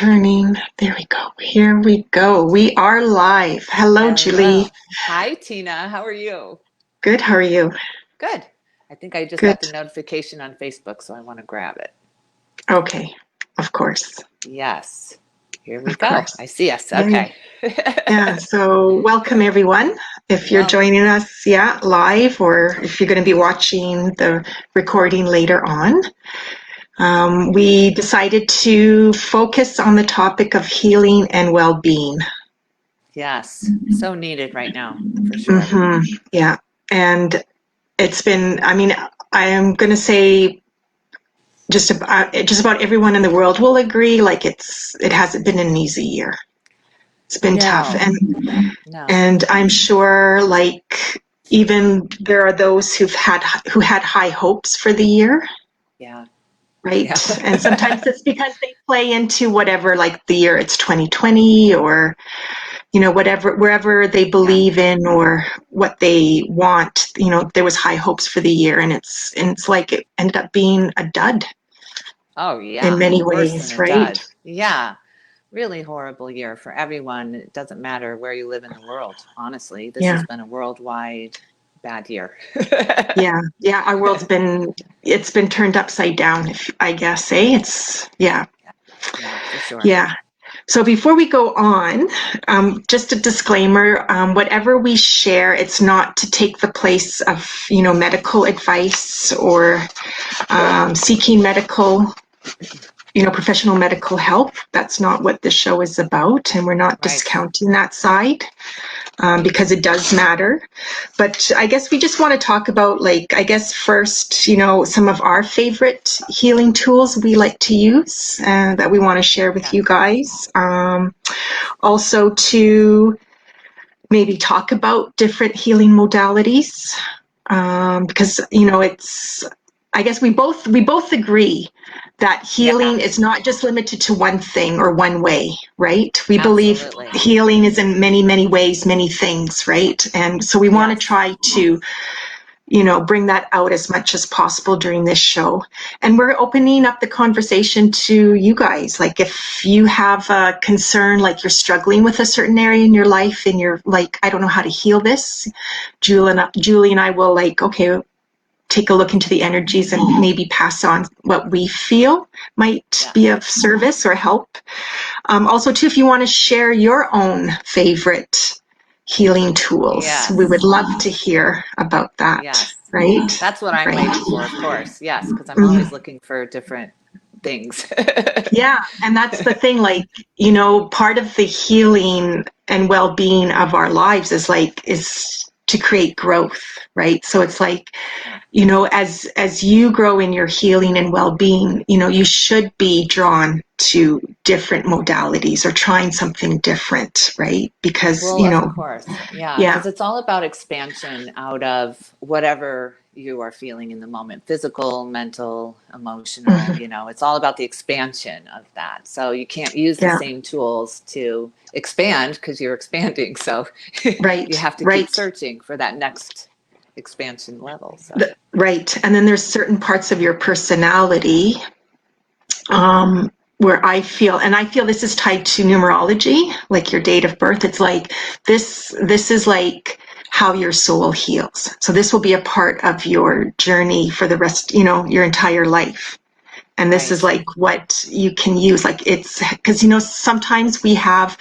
turning. There we go. Here we go. We are live. Hello, Hello. Julie. Hi, Tina. How are you? Good. How are you? Good. I think I just got Good. the notification on Facebook, so I want to grab it. Okay. Of course. Yes. Here we Of go. course. I see us. Yeah. Okay. Yeah. So, welcome everyone. If you're Welcome. joining us, live, or if you're going to be watching the recording later on, we decided to focus on the topic of healing and well-being. Yes. So needed right now, for sure. Yeah. And it's been, I am going to say just about everyone in the world will agree, like it hasn't been an easy year. It's been tough, No, and no. and I'm sure, like, even there are those who had high hopes for the year, Yeah. Yeah. right? And sometimes it's because they play into whatever, like the year it's 2020, or whatever, wherever they Yeah. believe in or what they want. There was high hopes for the year, and it's like it ended up being a dud Oh, in yeah. many Worse than ways, a right? dud. Yeah. Really horrible year for everyone. It doesn't matter where you live in the world, honestly. This Yeah. has been a worldwide bad year. Yeah, our world's been it's been turned upside down, if I guess, eh? It's yeah, Yeah, for sure. yeah. So before we go on, just a disclaimer: whatever we share, it's not to take the place of medical advice or seeking professional medical help. That's not what this show is about, and we're not Right. discounting that side. Because it does matter. But I guess we just want to talk about, like, I guess first, some of our favorite healing tools we like to use and that we want to share with Yeah. you guys. Also to maybe talk about different healing modalities, because it's, I guess we both agree that Yeah. healing is not just limited to one thing or one way, right? We believe Absolutely. healing is in many, many ways, many things, right? And so we want to Yes. try to bring that out as much as possible during this show. And we're opening up the conversation to you guys. Like, if you have a concern, like you're struggling with a certain area in your life and you're like, I don't know how to heal this, Julie and I will, like, okay, take a look into the energies and maybe pass on what we feel might Yeah. be of service or help. Also, too, if you want to share your own favorite healing tools, we would Yes. love to hear about that, Yes. right? That's what I'm Right. waiting for, of course. Yes, because I'm Mhm. always looking for different things. Yeah, and that's the thing, like, part of the healing and well-being of our lives is to create growth, right? So it's like, Yeah. as you grow in your healing and well-being, you should be drawn to different modalities or trying something different, right? Because, Well, of course. Yeah, yeah. because it's all about expansion out of whatever you are feeling in the moment, physical, mental, emotional, Mhm. it's all about the expansion of that. So you can't use the Yeah, same tools to expand because you're expanding. So you right, have to keep right. searching for that next expansion level. So, Right. And then there's certain parts of your personality, where I feel this is tied to numerology, like your date of birth. It's like this is like how your soul heals. So this will be a part of your journey for the rest, your entire life. And this is right. like what you can use. Like, it's because, sometimes we have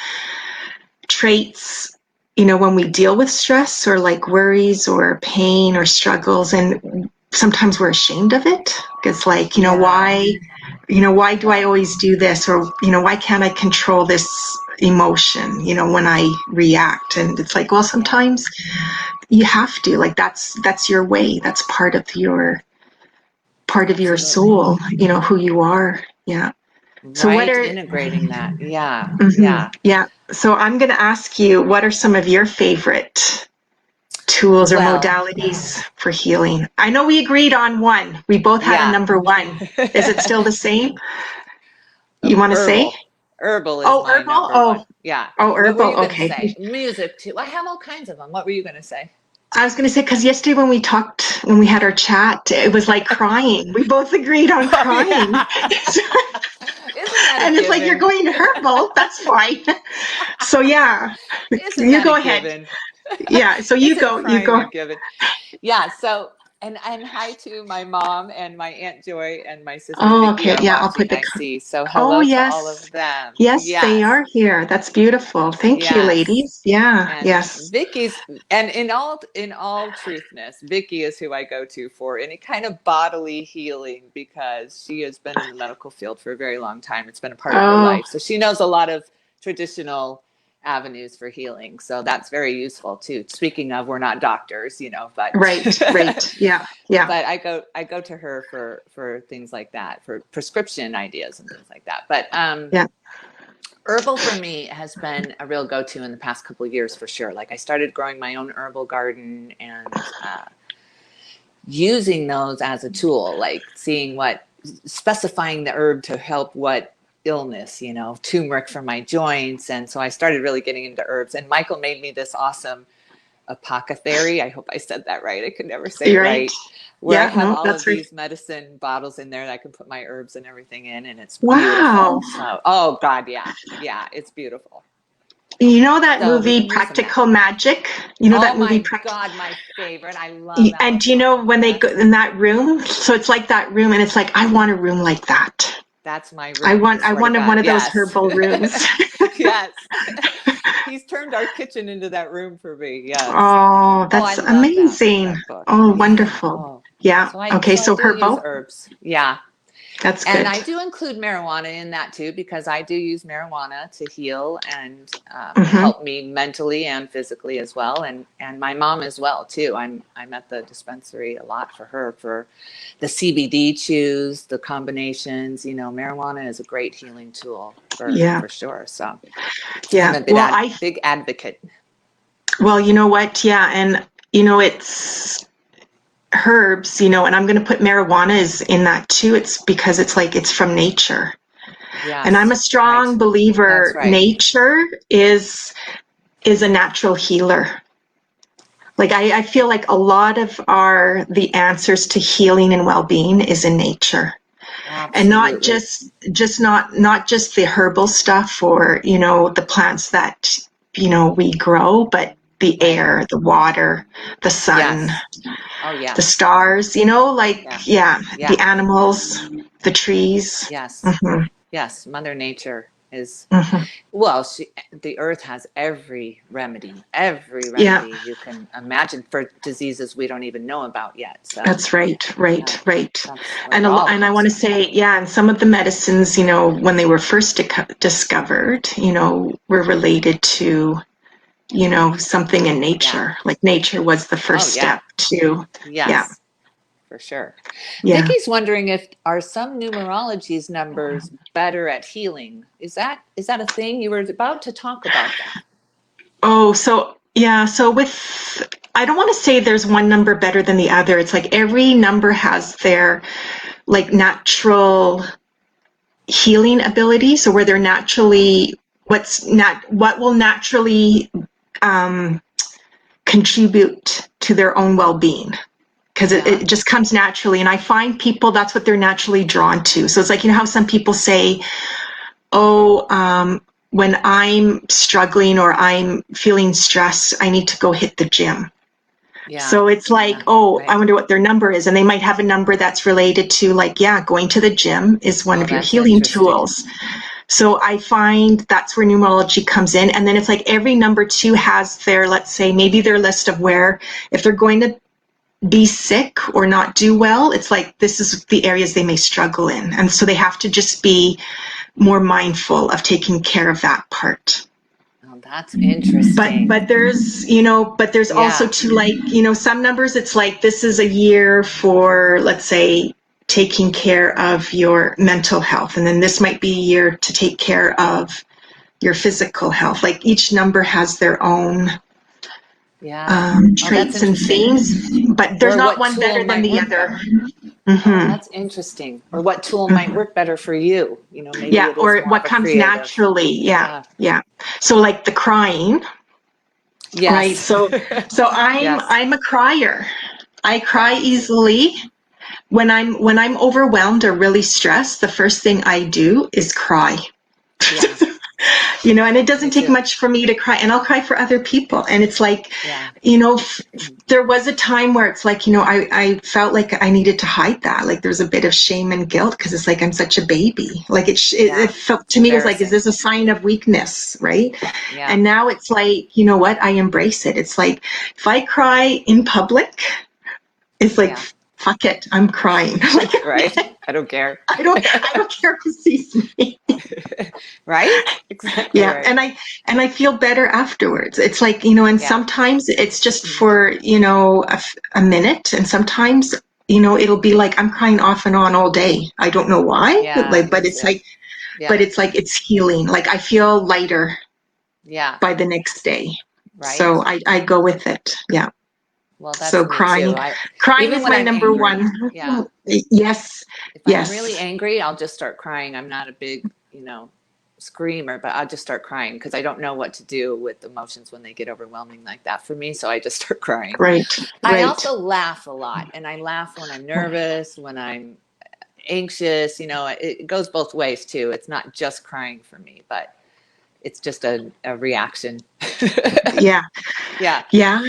traits, when we deal with stress or like worries or pain or struggles, and sometimes we're ashamed of it. It's like, Yeah. why do I Yeah. always do this? Or, why can't I control this emotion, when I react? And it's like, well, Yeah. sometimes you have to, like, that's your way. That's part of your Absolutely. soul, who you are. Yeah. So what Right. are Integrating that. Yeah. Yeah. yeah. So I'm going to ask you, what are some of your favorite tools or Well, modalities for healing? I know we agreed on one. We both had a yeah. number one. Is it still the same? You want to say? Herbal is Oh, my herbal? number one. Oh, Yeah. oh, What were herbal. you going to Okay. say? Music too. I have all kinds of them. What were you going to say? I was going to say, because yesterday when we talked, when we had our chat, it was like crying. We both agreed on Oh crying. yeah. Isn't that a And it's like, you're given? going herbal. That's fine. So yeah, Isn't you that a go ahead. given? Yeah. So you Isn't go, you crying go. a given? Yeah, so and hi to my mom and my Aunt Joy and my sister Oh, Vicky okay. are Yeah. I'll put watching, the, I see. So oh, hello to all yes. of them. Yes, they Yes. are here. That's beautiful. Thank you, Yes. ladies. Yeah. And Yes. Vicky's, and in all truthness, Vicky is who I go to for any kind of bodily healing, because she has been in the medical field for a very long time. It's been a part of her Oh, life. So she knows a lot of traditional avenues for healing. So that's very useful too. Speaking of, we're not doctors, but right. Right. Yeah. Yeah. but I go to her for things like that, for prescription ideas and things like that. But Yeah. herbal for me has been a real go-to in the past couple of years for sure. Like I started growing my own herbal garden and using those as a tool, like specifying the herb to help what illness, turmeric for my joints. And so I started really getting into herbs. And Michael made me this awesome apothecary. I hope I said that right. I could never say it You're right. right. Where I Yeah. have No, all of that's right. these medicine bottles in there that I can put my herbs and everything in, and it's beautiful. Wow. So, oh God, yeah, yeah, it's beautiful. You know that So we've movie been using that. Practical Magic? You know Oh that movie my Practical. God, my favorite. I love that And one do you so know much. when they go Yes, in that room? So it's like that room, and it's like, I want a room like that. that's my I room. I want I swear to wanted one God. of those Yes, herbal rooms. yes. He's turned our kitchen into that room for me. Yes. Oh, Oh, I that's love amazing. that book. Oh, Yeah. wonderful. Oh, Yeah. so I Okay, so I so do use herbal. herbs. Yeah. That's And good. I do include marijuana in that too, because I do use marijuana to heal and Hmm. help me mentally and physically as well, and my mom as well too. I'm at the dispensary a lot for her for the CBD chews, the combinations. Marijuana is a great healing tool Yeah. for sure. So I'm Yeah. a big advocate. Well, you know what? Yeah, and it's herbs, and I'm going to put marijuana is in that too. It's because it's like it's from nature. And I'm a Yes, strong right. That's believer right. nature is a natural healer. Like I feel like a lot of the answers to healing and well-being is in nature. And not Absolutely. just just the herbal stuff or the plants that we grow, but the Right. air, the water, the sun, Yes. Oh, the yes. stars, like Yeah. yeah, the Yeah. animals, the trees. Yes. Hmm. Yes. Mother Nature is, Hmm. well, the earth has every Yeah, remedy you can imagine for diseases we don't even know about yet. So that's right, right, that, right. that's where And it all and I comes want to from. say, yeah, and some of the medicines, when they were first discovered, were related to something in Yeah. nature. Like nature was the Oh, first yeah. step to, yeah, Yes. For sure. yeah. Vicky's wondering if are some numerology's numbers better at healing? Is that a thing? You were about to talk about that. Oh, so yeah, so I don't want to say there's one number better than the other. It's like every number has their like natural healing ability. So where they're naturally, what will naturally um, contribute to their own well-being. Because Yeah. it just comes naturally. And I find people, that's what they're naturally drawn to. So it's like, how some people say, oh, when I'm struggling or I'm feeling stressed, I need to go hit the gym. Yeah. So it's like, Yeah. oh, I Right. wonder what their number is. And they might have a number that's related to, like, yeah, going to the gym is one Oh, of your that's healing interesting. tools. So I find that's where numerology comes in. And then it's like every number two has their, let's say, maybe their list of where, if they're going to be sick or not do well, it's like this is the areas they may struggle in. And so they have to just be more mindful of taking care of that part. Oh, that's interesting. But there's also Yeah. to like, some numbers it's like this is a year for, let's say, taking care of your mental health. And then this might be a year to take care of your physical health. Like each number has their own Yeah. Oh, that's traits and interesting. themes, but there's Or not what one tool better than might the work other. better? Oh, Hmm. that's interesting. Or what tool might Hmm. work better for you? Maybe Yeah, it is or more what of a comes creative. naturally. Yeah, Yeah. yeah. So like the crying, right? Yes. So Yes. I'm a crier. I Yeah, cry me too. easily. When I'm overwhelmed or really stressed, the first thing I do is cry. Yeah, And it me doesn't take too. much for me to cry, and I'll cry for other people. And it's like, Yeah. there was a time where it's like, I felt like I needed to hide that. Like there was a bit of shame and guilt because it's like I'm such a baby. Like it Yeah. felt It's to me, it was like, is embarrassing. this a sign of weakness, right? Yeah. And now it's like, you know what? I embrace it. It's like if I cry in public, it's like, Yeah. fuck it, I'm crying. Like Right? I don't care. I don't care who sees me. Right? Exactly Yeah, right. and I feel better afterwards. It's like, and Yeah. sometimes it's just Mhm. for, a minute, and sometimes, it'll be like I'm crying off and on all day. I don't know why, Yeah, like, me but it's too. like, Yeah. it's healing. Like I feel lighter Yeah. by the next day. Right? So I go with it. Yeah. Well, So that's me too. crying Even is when my I'm number angry, one. yeah. Yes. If I'm really Yes. angry, I'll just start crying. I'm not a big, screamer, but I'll just start crying because I don't know what to do with emotions when they get overwhelming like that for me. So I just start crying. Right. I Right. also laugh a lot, and I laugh when I'm nervous, when I'm anxious. It goes both ways too. It's not just crying for me, but it's just a reaction. Yeah. Yeah. Yeah.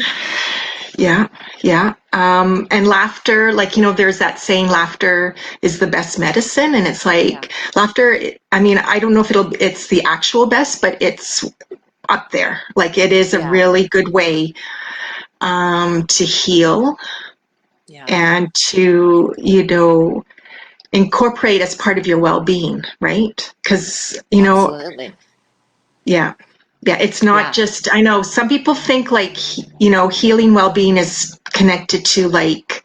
Yeah, yeah. And laughter, like, there's that saying, laughter is the best medicine. And it's Yeah. like, laughter, I mean, I don't know if it's the actual best, but it's up there. Like, it is a Yeah. really good way to heal Yeah. and to, incorporate as part of your well being, right? Because, Absolutely. yeah. Yeah, it's not Yeah. just, I know some people think like, healing well being is connected to like,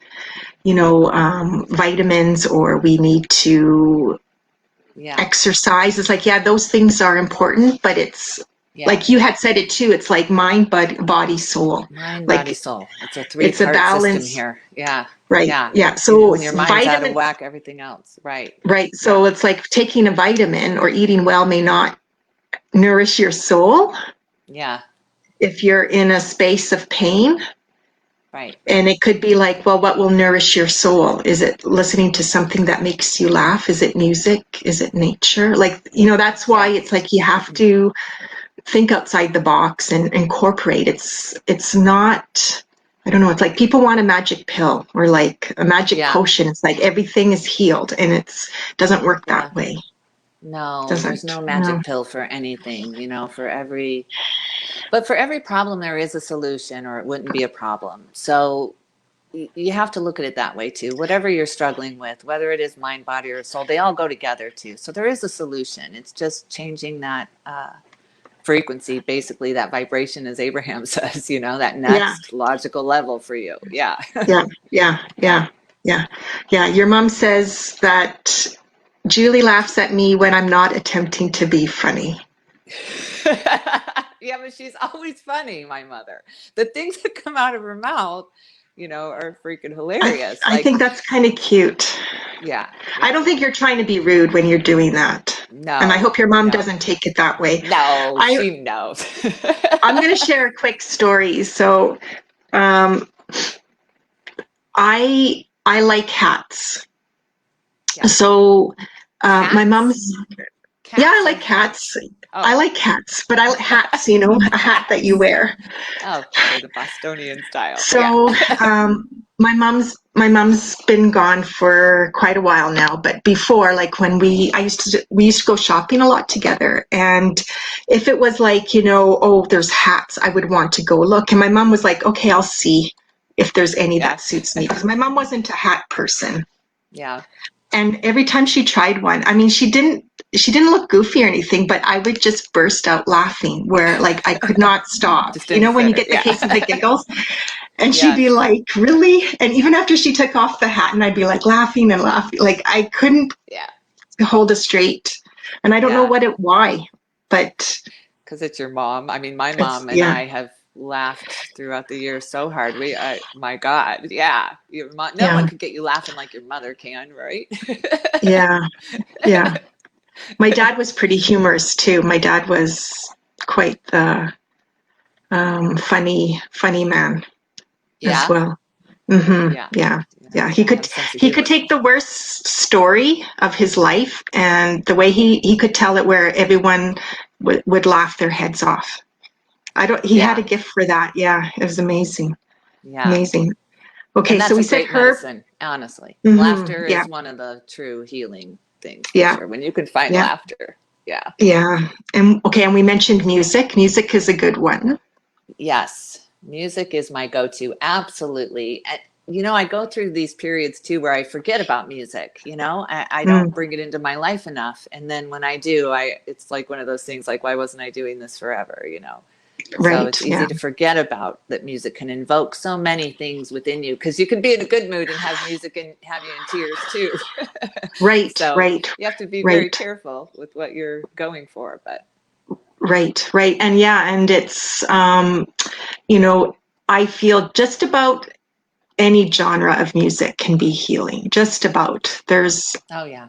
vitamins, or we need to Yeah. exercise. It's like, yeah, those things are important, but it's Yeah. like you had said it too. It's like mind, body, soul. Mind, body, Like soul. It's a it's a three-part system balance, here. Yeah. right? Yeah. Yeah. So When your mind's out of vitamin, whack, everything else. Right. right? Yeah. So it's like taking a vitamin or eating well may not nourish your soul Yeah. if you're in a space of pain. Right. And it could be like, well, what will nourish your soul? Is it listening to something that makes you laugh? Is it music? Is it nature? Like, that's why Yeah. it's like you have to think outside the box and incorporate. It's not, I don't know, it's like people want a magic pill or like a magic Yeah. potion. It's like everything is healed, and doesn't work Yeah. that way. No, there's Doesn't. no No. magic pill for anything, but for every problem there is a solution or it wouldn't be a problem. So you have to look at it that way too. Whatever you're struggling with, whether it is mind, body, or soul, they all go together too. So there is a solution. It's just changing that frequency, basically that vibration, as Abraham says, that Yeah. next logical level for you. Yeah. Yeah. Yeah. Yeah. Yeah. Yeah. Yeah. Your mom says that Julie laughs at me when I'm not attempting to be funny. Yeah, but she's always funny, my mother. The things that come out of her mouth, are freaking I, hilarious. I Like, think that's kind of cute. yeah, I yeah. don't think you're trying to be rude when you're doing that. And I No, hope your mom no, doesn't take it that way. no, I, she knows. I'm going to share a quick story. So, um, I like hats. Yeah. So, my Cats? mom's, yeah, I Cats or like hats? hats. I Oh. like hats, but I like hats, a hat that you Hats. wear. Oh, okay, the Bostonian style. Yeah. So, my mom's been gone for quite a while now, but before, like when we used to go shopping a lot together, and if it was like, oh, there's hats, I would want to go look. And my mom was like, okay, I'll see if there's any Yeah. that suits me, because my mom wasn't a hat person. Yeah. And every time she tried one, I mean, she didn't look goofy or anything, but I would just burst out laughing where like I could not stop. Just didn't When fit you her. get the Yeah. case of the giggles? And she'd be Yes. like, really? And even after she took off the hat, and I'd be like laughing and laughing. Like I couldn't Yeah. hold a straight. And I don't know Yeah. why, but Because it's your mom. I mean, my it's, mom and yeah, I have laughed throughout the years so hard. My God, yeah. Your mom, no one yeah, could get you laughing like your mother can, right? yeah, yeah. My dad was pretty humorous too. My dad was quite the funny man as Yeah. well. Yeah. Yeah, Yeah. yeah. He's got to have a sense of He could humor. take the worst story of his life, and the way he could tell it, where everyone would laugh their heads off. I don't. He had a Yeah. gift for that. Yeah, it was amazing, Yeah. amazing. Okay, And so that's we a said great Herb. medicine, honestly. Laughter Yeah, is one of the true healing things for yeah, sure. When you can find yeah, laughter. Yeah. yeah. And okay, and we mentioned music. Music is a good one. Yes. Music is my go-to. Absolutely. And, I go through these periods too where I forget about music. I don't Mm, bring it into my life enough. And then when I do, it's like one of those things like, why wasn't I doing this forever? So right. it's Yeah. easy to forget about that music can invoke so many things within you because you can be in a good mood and have music and have you in tears too. Right. So Right. you have to be very Right. careful with what you're going for. But Right. Right. And yeah, and it's you know, I feel just about any genre of music can be healing. Just about. There's oh yeah,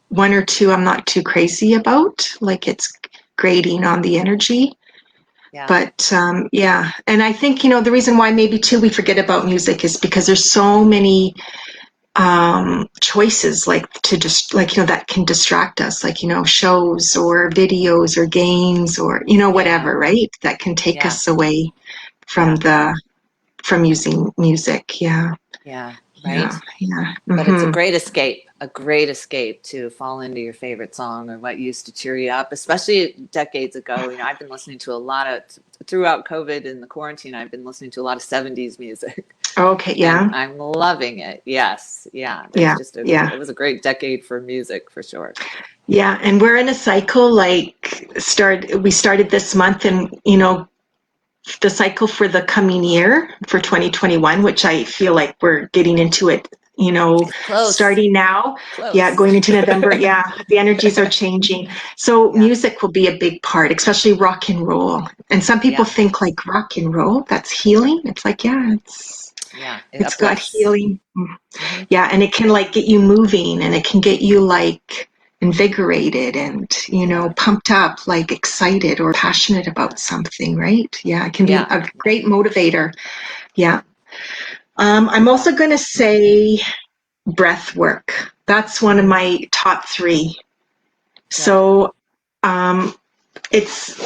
one or two I'm not too crazy about, like it's grading on the energy. yeah, But yeah, and I think, the reason why maybe too we forget about music is because there's so many choices, like to just like, that can distract us, like, shows or videos or games or, yeah, whatever, right? That can take yeah, us away from yeah, from using music. Yeah. yeah. Yeah. Right. Yeah. But it's Hmm. a great escape to fall into your favorite song or what used to cheer you up, especially decades ago. I've been listening to a lot of, throughout COVID and the quarantine, I've been listening to a lot of 70s music Okay. and Yeah. I'm loving it. Yes. Yeah. Yeah. Yeah. It was a great decade for music for sure. Yeah. And we're in a cycle, like we started this month, and, the cycle for the coming year for 2021, which I feel like we're getting into it, It's close, starting now. Yeah, close. going into November. Yeah, the energies are changing. So Yeah. music will be a big part, especially rock and roll. And some people Yeah. think like rock and roll, that's healing. It's like, yeah, Yeah. It it's got uplifts. healing. Hmm. Yeah, and it can like get you moving, and it can get you like invigorated and, Yeah. pumped up, like excited or passionate Yeah. about something, right? Yeah, it can be Yeah. a Yeah. great motivator. Yeah. I'm also going to say breath work. That's one of Hmm. my top three. Yeah. So um, it's,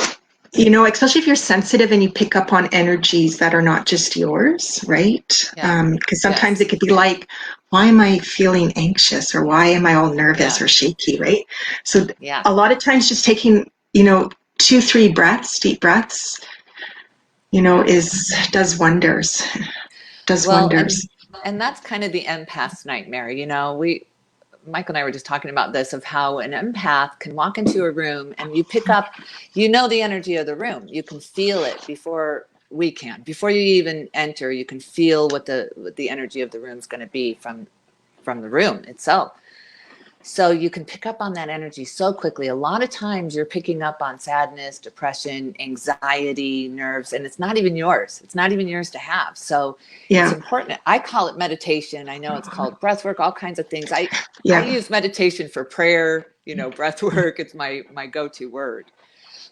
especially if you're sensitive and you pick up on energies that are not just yours, right? Yeah. Because sometimes it Yes. could be like, why am I feeling anxious, or why am I all nervous Yeah. or shaky, right? So Yeah. a lot of times just taking, 2, 3 breaths, deep breaths, Yeah. is does wonders. Does Well, wonders. and that's kind of the empath's nightmare. We Michael and I were just talking about this of how an empath can walk into a room and you pick up, the energy of the room. You can feel it before we can. Before you even enter, you can feel what the energy of the room is going to be from the room itself. So you can pick up on that energy so quickly. A lot of times you're picking up on sadness, depression, anxiety, nerves, and it's not even yours. It's not even yours to have. So it's Yeah, important. I call it meditation. I know it's called breath work, all kinds of things. I yeah, use meditation for prayer, breath work. It's my go-to word.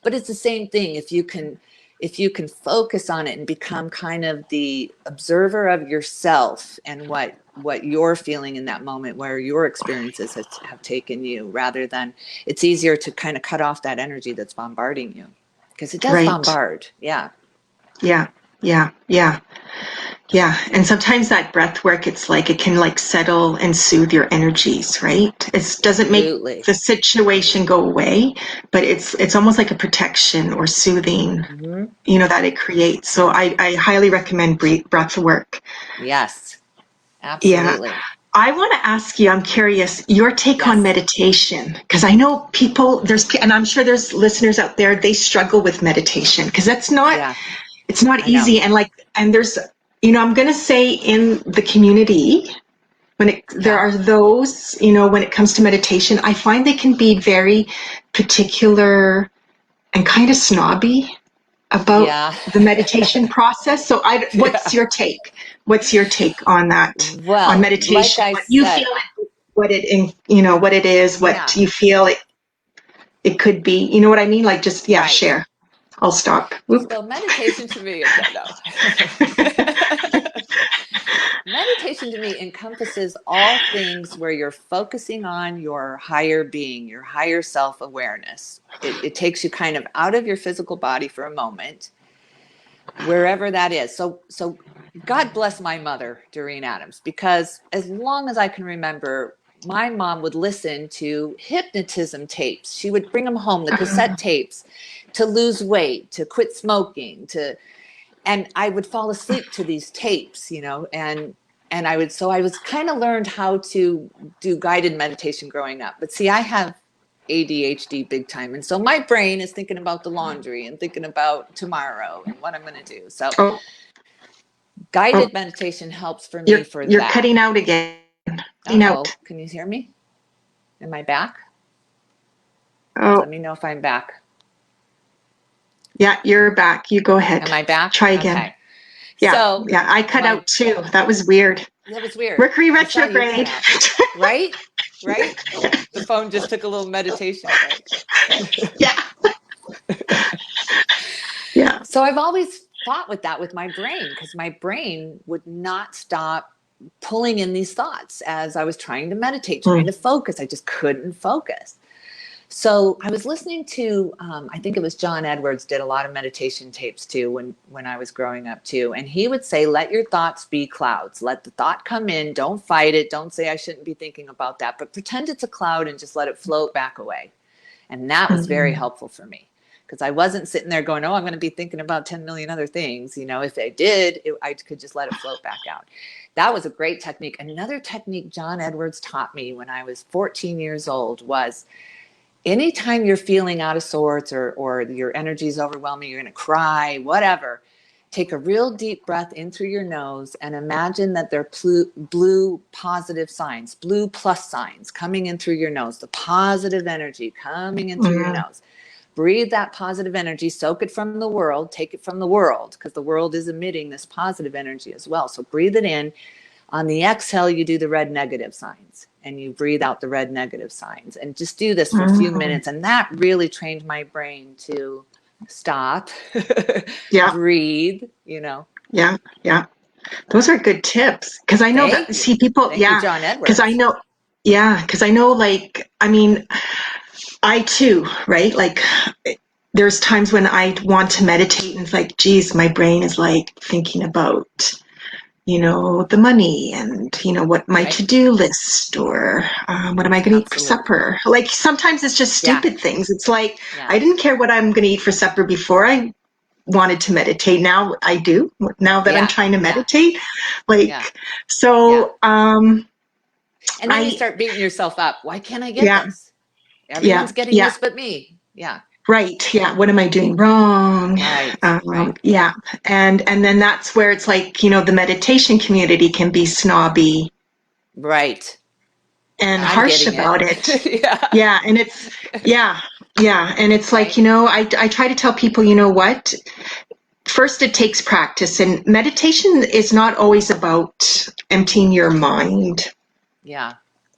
But it's the same thing. If you can focus on it and become kind of the observer of yourself and what you're feeling in that moment, where your experiences have taken you, rather than, it's easier to kind of cut off that energy that's bombarding you, because it does right. bombard. Yeah. Yeah, yeah, yeah, yeah. And sometimes that breath work, it's like it can like settle and soothe your energies, right? It doesn't make Absolutely. the situation go away, but it's almost like a protection or soothing, Hmm. that it creates. So Yeah. I highly recommend breath work. Yes, Yeah. absolutely. I want to ask you, I'm curious, your take on Yes. meditation, because I know people, and I'm sure there's listeners out there, they struggle with meditation because Yeah, it's not I know. easy. And like, and there's, I'm going to say in the community, there Yeah. are those, when it comes to meditation, I find they can be very particular and kind of snobby about Yeah. the meditation process. So what's Yeah. your take? What's your take on that, on Well, like meditation? I What you said, feel what it is, what yeah. you feel it could be. You know what I mean? Like just, yeah, Right. share. I'll stop. Whoop. So meditation to me, no. Meditation to me encompasses all things where you're focusing on your higher being, your higher self-awareness. It takes you kind of out of your physical body for a moment, wherever that is. So God bless my mother, Doreen Adams, because as long as I can remember, my mom would listen to hypnotism tapes. She would bring them home, the cassette tapes, to lose weight, to quit smoking, and I would fall asleep to these tapes, and I was kind of learned how to do guided meditation growing up. But see, I have ADHD big time. And so my brain is thinking about the laundry and thinking about tomorrow and what I'm going to do. So guided meditation helps for me for that. You're cutting out again. Out. Can you hear me? Am I back? Oh. Let me know if I'm back. Yeah, you're back. You go ahead. Am I back? Try again. Okay. Yeah, so, I cut out too. That was weird. That was weird. Mercury retrograde. Right? The phone just took a little meditation break. Yeah. Yeah. So I've always fought with that with my brain, because my brain would not stop pulling in these thoughts as I was trying to meditate, trying to focus. I just couldn't focus. So I was listening to, I think it was John Edwards did a lot of meditation tapes too when I was growing up too. And he would say, let your thoughts be clouds. Let the thought come in. Don't fight it. Don't say I shouldn't be thinking about that, but pretend it's a cloud and just let it float back away. And that was very helpful for me, because I wasn't sitting there going, oh, I'm going to be thinking about 10 million other things. If I did, I could just let it float back out. That was a great technique. Another technique John Edwards taught me when I was 14 years old was, anytime you're feeling out of sorts or your energy is overwhelming, you're going to cry, whatever, take a real deep breath in through your nose and imagine that they're blue positive signs, blue plus signs coming in through your nose, the positive energy coming in through your nose. Breathe that positive energy, soak it from the world, take it from the world, because the world is emitting this positive energy as well. So breathe it in. On the exhale, you do the red negative signs, and you breathe out the red negative signs, and just do this for a few minutes. And that really trained my brain to stop, breathe, Yeah. Those are good tips. Because I know people, Thank you, John Edwards. Because I know, I too, right? Like, there's times when I want to meditate and it's like, geez, my brain is like thinking about, the money and, what my to-do list, or what am I going to eat for supper? Like, sometimes it's just stupid things. It's like, I didn't care what I'm going to eat for supper before I wanted to meditate. Now I do, now that I'm trying to meditate. So, and then you start beating yourself up. Why can't I get this? Everyone's getting this but me. Right. Yeah. What am I doing wrong? Right. Yeah. And then that's where it's like, the meditation community can be snobby. Right. And harsh about it. Yeah. And it's, And it's like, I try to tell people, what? First, it takes practice, and meditation is not always about emptying your mind. Yeah.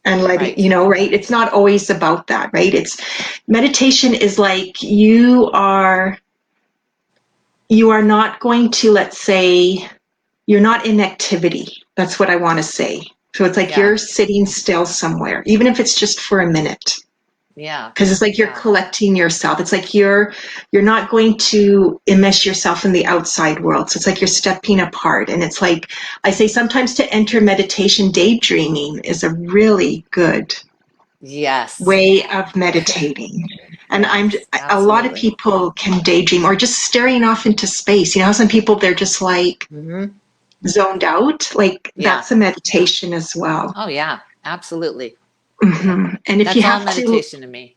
And letting, right? It's not always about that, right? Meditation is like you are not going to, let's say, you're not in activity. That's what I want to say. So it's like you're sitting still somewhere, even if it's just for a minute. Yeah. Because it's like you're collecting yourself. It's like you're not going to immerse yourself in the outside world. So it's like you're stepping apart. And it's like, I say sometimes to enter meditation, daydreaming is a really good way of meditating. And a lot of people can daydream, or just staring off into space. How some people, they're just like zoned out. Like that's a meditation as well. Oh yeah, absolutely. And if that's you have all meditation to me.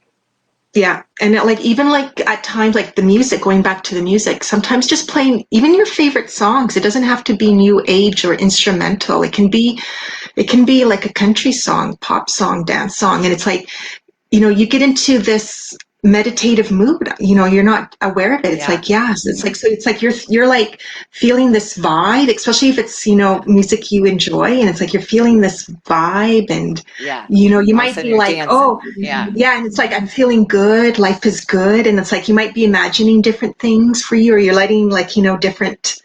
Yeah. And even at times, like the music, going back to the music, sometimes just playing even your favorite songs. It doesn't have to be new age or instrumental. It can be like a country song, pop song, dance song. And it's like, you get into this meditative mood. You're not aware of it. It's like, yes, it's like, so it's like you're like feeling this vibe, especially if it's, music you enjoy, and it's like you're feeling this vibe, and you all of a might sudden be you're like, dancing. oh yeah, and it's like, I'm feeling good, life is good, and it's like you might be imagining different things for you, or you're letting, like, different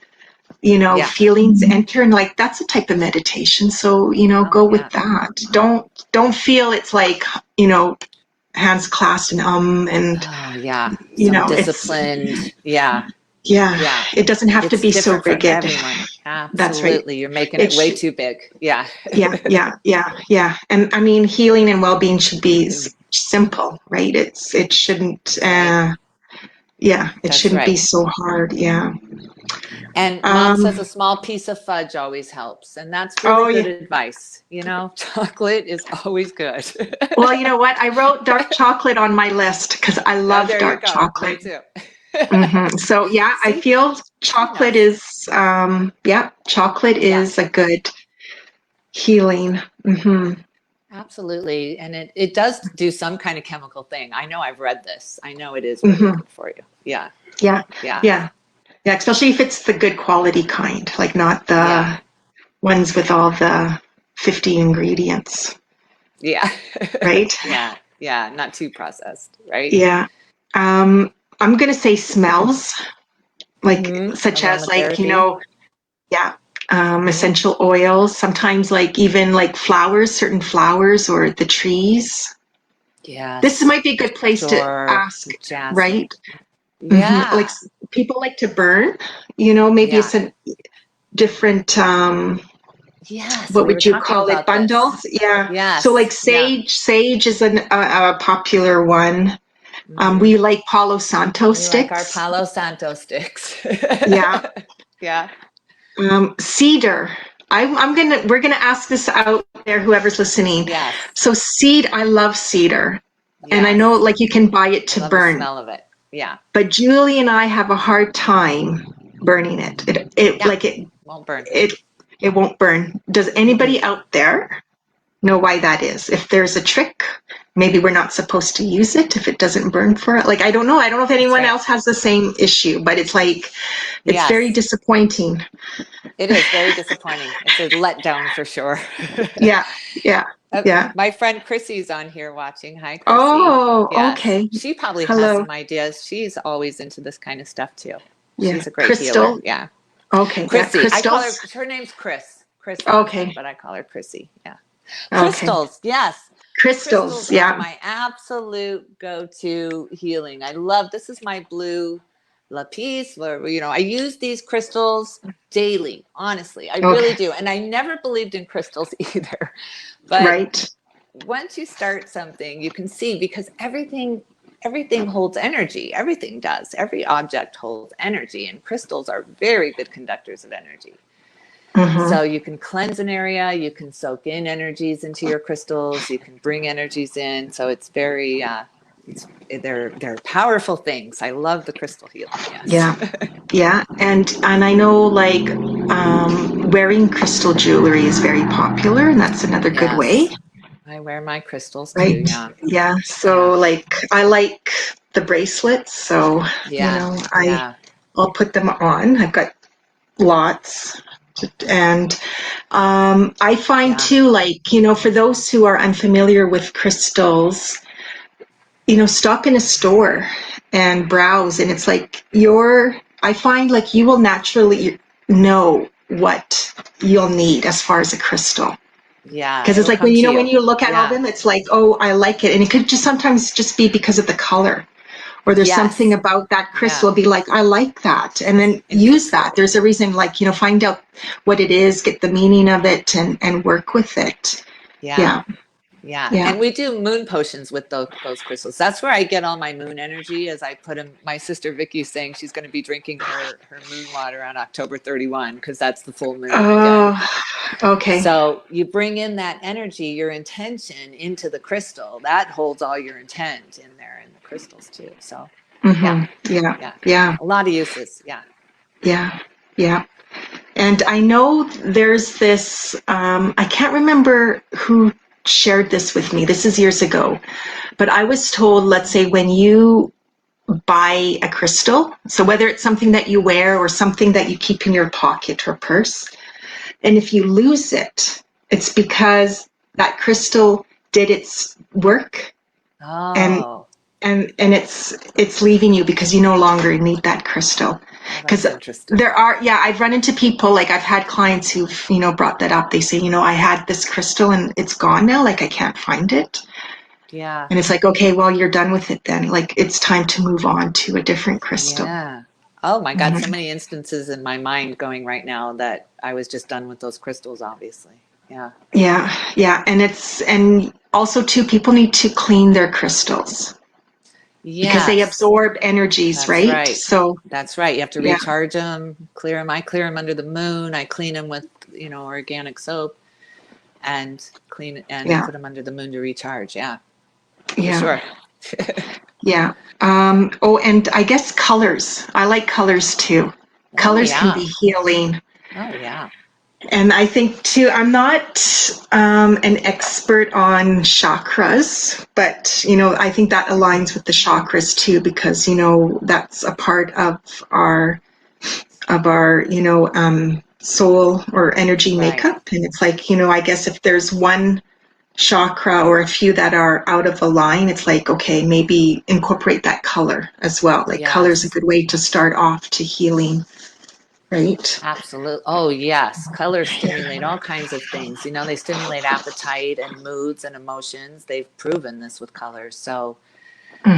feelings enter, and like that's a type of meditation. So go with that. Don't feel it's like, hands clasped and Some it's disciplined. it doesn't have to It's be so different for rigid. everyone. That's right. Absolutely. You're making it way too big. Yeah. Yeah. And I mean, healing and well-being should be simple, right? It shouldn't it shouldn't be so hard. And mom says a small piece of fudge always helps, and that's really good advice. Chocolate is always good. Well, you know what? I wrote dark chocolate on my list because I love dark chocolate. Me too. So yeah, I feel chocolate is chocolate is a good healing. Absolutely. And it does do some kind of chemical thing. I know, I've read this. I know it is really good for you. Yeah, especially if it's the good quality kind, like not the ones with all the 50 ingredients. Right? Not too processed, right? I'm going to say smells, like such as like, essential oils, sometimes like even like flowers, certain flowers, or the trees. This might be a good place to ask, right? Like people like to burn, maybe it's a different what would you call it, bundles? So like sage is a popular one. We like Palo Santo sticks. Like our Palo Santo sticks. Cedar. We're gonna ask this out there, whoever's listening. So I love cedar. And I know, like, you can buy it to burn. The smell of it. But Julie and I have a hard time burning it. It won't burn. It won't burn. Does anybody out there know why that is? If there's a trick, maybe we're not supposed to use it if it doesn't burn for it. Like, I don't know. I don't know if anyone else has the same issue, but it's like, it's very disappointing. It is very disappointing. It's a letdown for sure. Yeah. My friend Chrissy's on here watching. Hi, Chrissy. Oh, okay. She probably has some ideas. She's always into this kind of stuff too. She's a great healer. Yeah. Okay. Chrissy. I call her name's Chris. Chrissy. Okay. But I call her Chrissy. Yeah. Okay. Crystals. Yes. Crystals. Are my absolute go-to healing. I love, this is my blue lapis, or, I use these crystals daily, honestly. I really do. And I never believed in crystals either. But once you start something, you can see, because everything holds energy. Everything does. Every object holds energy, and crystals are very good conductors of energy. So you can cleanse an area, you can soak in energies into your crystals, you can bring energies in. So it's very, they're powerful things. I love the crystal healing. Yeah. And I know, like, wearing crystal jewelry is very popular, and that's another good way. I wear my crystals too. Yeah. So like, I like the bracelets. So I'll put them on. I've got lots. And I find too, like, for those who are unfamiliar with crystals, stop in a store and browse, and it's like I find like you will naturally know what you'll need as far as a crystal. Because it's like when you look at all them, it's like, oh, I like it, and it could just sometimes just be because of the color. Or there's something about that crystal, be like, I like that. And then use that. There's a reason, like, find out what it is, get the meaning of it, and work with it. Yeah. And we do moon potions with those crystals. That's where I get all my moon energy, as I put them. My sister Vicky's saying she's going to be drinking her moon water on October 31, because that's the full moon again. Okay. So you bring in that energy, your intention, into the crystal. That holds all your intent in there, in the crystals too. So a lot of uses. Yeah. And I know there's this, I can't remember who shared this with me. This is years ago. But I was told, let's say when you buy a crystal, so whether it's something that you wear or something that you keep in your pocket or purse, and if you lose it, it's because that crystal did its work, and Oh, it's leaving you because you no longer need that crystal. oh, Because that's interesting. there are, yeah, I've run into people, like I've had clients who've, brought that up. They say, I had this crystal and it's gone now, like I can't find it. Yeah. And it's like, okay, well, you're done with it then. Like it's time to move on to a different crystal. Yeah. Oh my God, so Mhm. many instances in my mind going right now that I was just done with those crystals, obviously. Yeah. Yeah, yeah. And also too, people need to clean their crystals because they Yes, absorb energies, that's right? right. So, That's right. You have to yeah, recharge them, clear them. I clear them under the moon. I clean them with, organic soap and clean and yeah, put them under the moon to recharge. Yeah, for yeah, sure. yeah. Oh, and I guess colors. I like colors too. Oh, Colors can yeah. be healing. Oh, yeah. And I think too, I'm not an expert on chakras, but I think that aligns with the chakras too, because that's a part of our soul or energy Right. makeup. And it's like, I guess if there's one chakra or a few that are out of a line, it's like, okay, maybe incorporate that color as well. Like color is a Yes. good way to start off to healing, right? Absolutely. Oh, yes. Colors stimulate all kinds of things. They stimulate appetite and moods and emotions. They've proven this with colors. So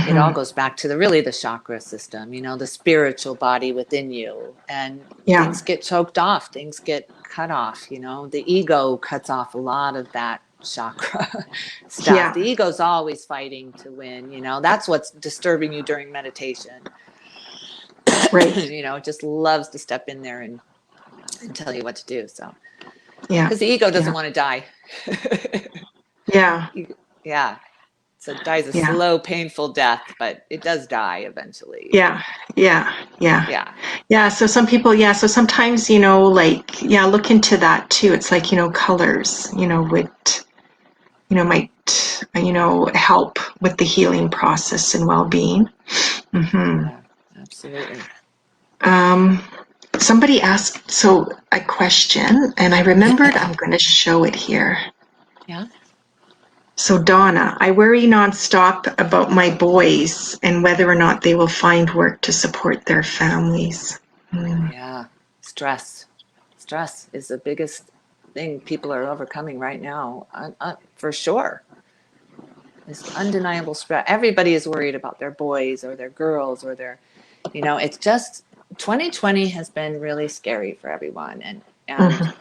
it all Hmm. goes back to the chakra system, the spiritual body within you. And Yeah, things get choked off, things get cut off, the ego cuts off a lot of that chakra stuff. yeah, The ego's always fighting to win, that's what's disturbing you during meditation. right. It just loves to step in there and tell you what to do. So, Yeah, because the ego doesn't yeah, want to die. yeah, Yeah. So it dies a yeah, slow, painful death, but it does die eventually. yeah, yeah, yeah. Yeah. Yeah, so some people, yeah, so sometimes, like, yeah, look into that too. It's like, colors, might, help with the healing process and well-being. Hmm. Yeah, absolutely. Um, Somebody asked so a question, and I remembered I'm going to show it here. Yeah. So Donna, I worry nonstop about my boys and whether or not they will find work to support their families. Mm. Yeah. Stress. Stress is the biggest thing people are overcoming right now, for sure. This undeniable stress. Everybody is worried about their boys or their girls or it's just 2020 has been really scary for everyone. And Mhm.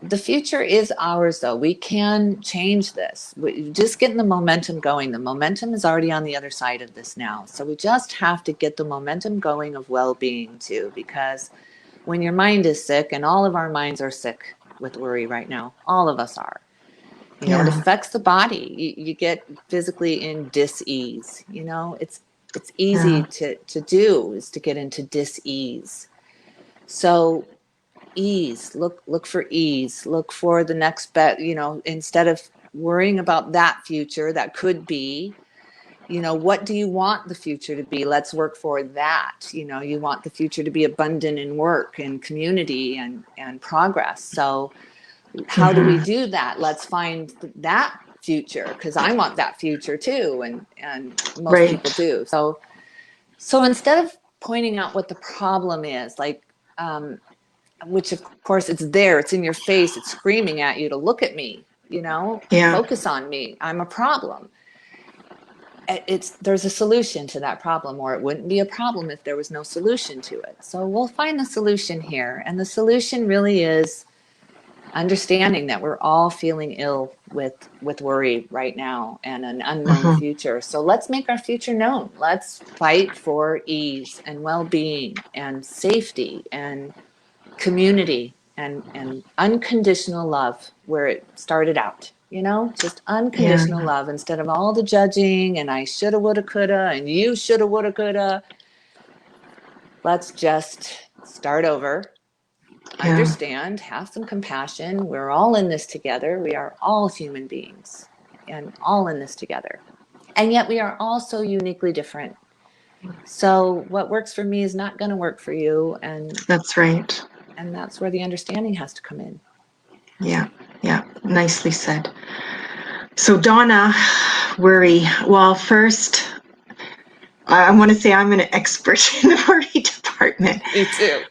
the future is ours, though. We can change this. Just getting the momentum going. The momentum is already on the other side of this now. So we just have to get the momentum going of well-being too, because when your mind is sick, and all of our minds are sick with worry right now, all of us are. It Yeah, affects the body. You get physically in dis-ease. It's easy yeah, to do is to get into dis-ease. So ease, look for ease, look for the next bet, instead of worrying about that future that could be, what do you want the future to be? Let's work for that. You want the future to be abundant in work and community and progress. So how do we hmm, do that? Let's find that future, because I want that future too, and most people right. do. So instead of pointing out what the problem is, like, which of course it's there, it's in your face, it's screaming at you to look at me, Yeah, focus on me, I'm a problem. There's a solution to that problem, or it wouldn't be a problem if there was no solution to it. So we'll find the solution here, and the solution really is understanding that we're all feeling ill with worry right now and an unknown hmm, future. So let's make our future known. Let's fight for ease and well-being and safety and community and unconditional love, where it started out, just yeah, unconditional love, instead of all the judging and I shoulda, woulda, coulda, and you shoulda, woulda, coulda. Let's just start over understand, have some compassion. We're all in this together. We are all human beings and all in this together. And yet we are all so uniquely different. So what works for me is not going to work for you. That's right. And that's where the understanding has to come in. Yeah. Yeah. Nicely said. So Donna, worry. Well, first, I want to say I'm an expert in the worry department. Me too.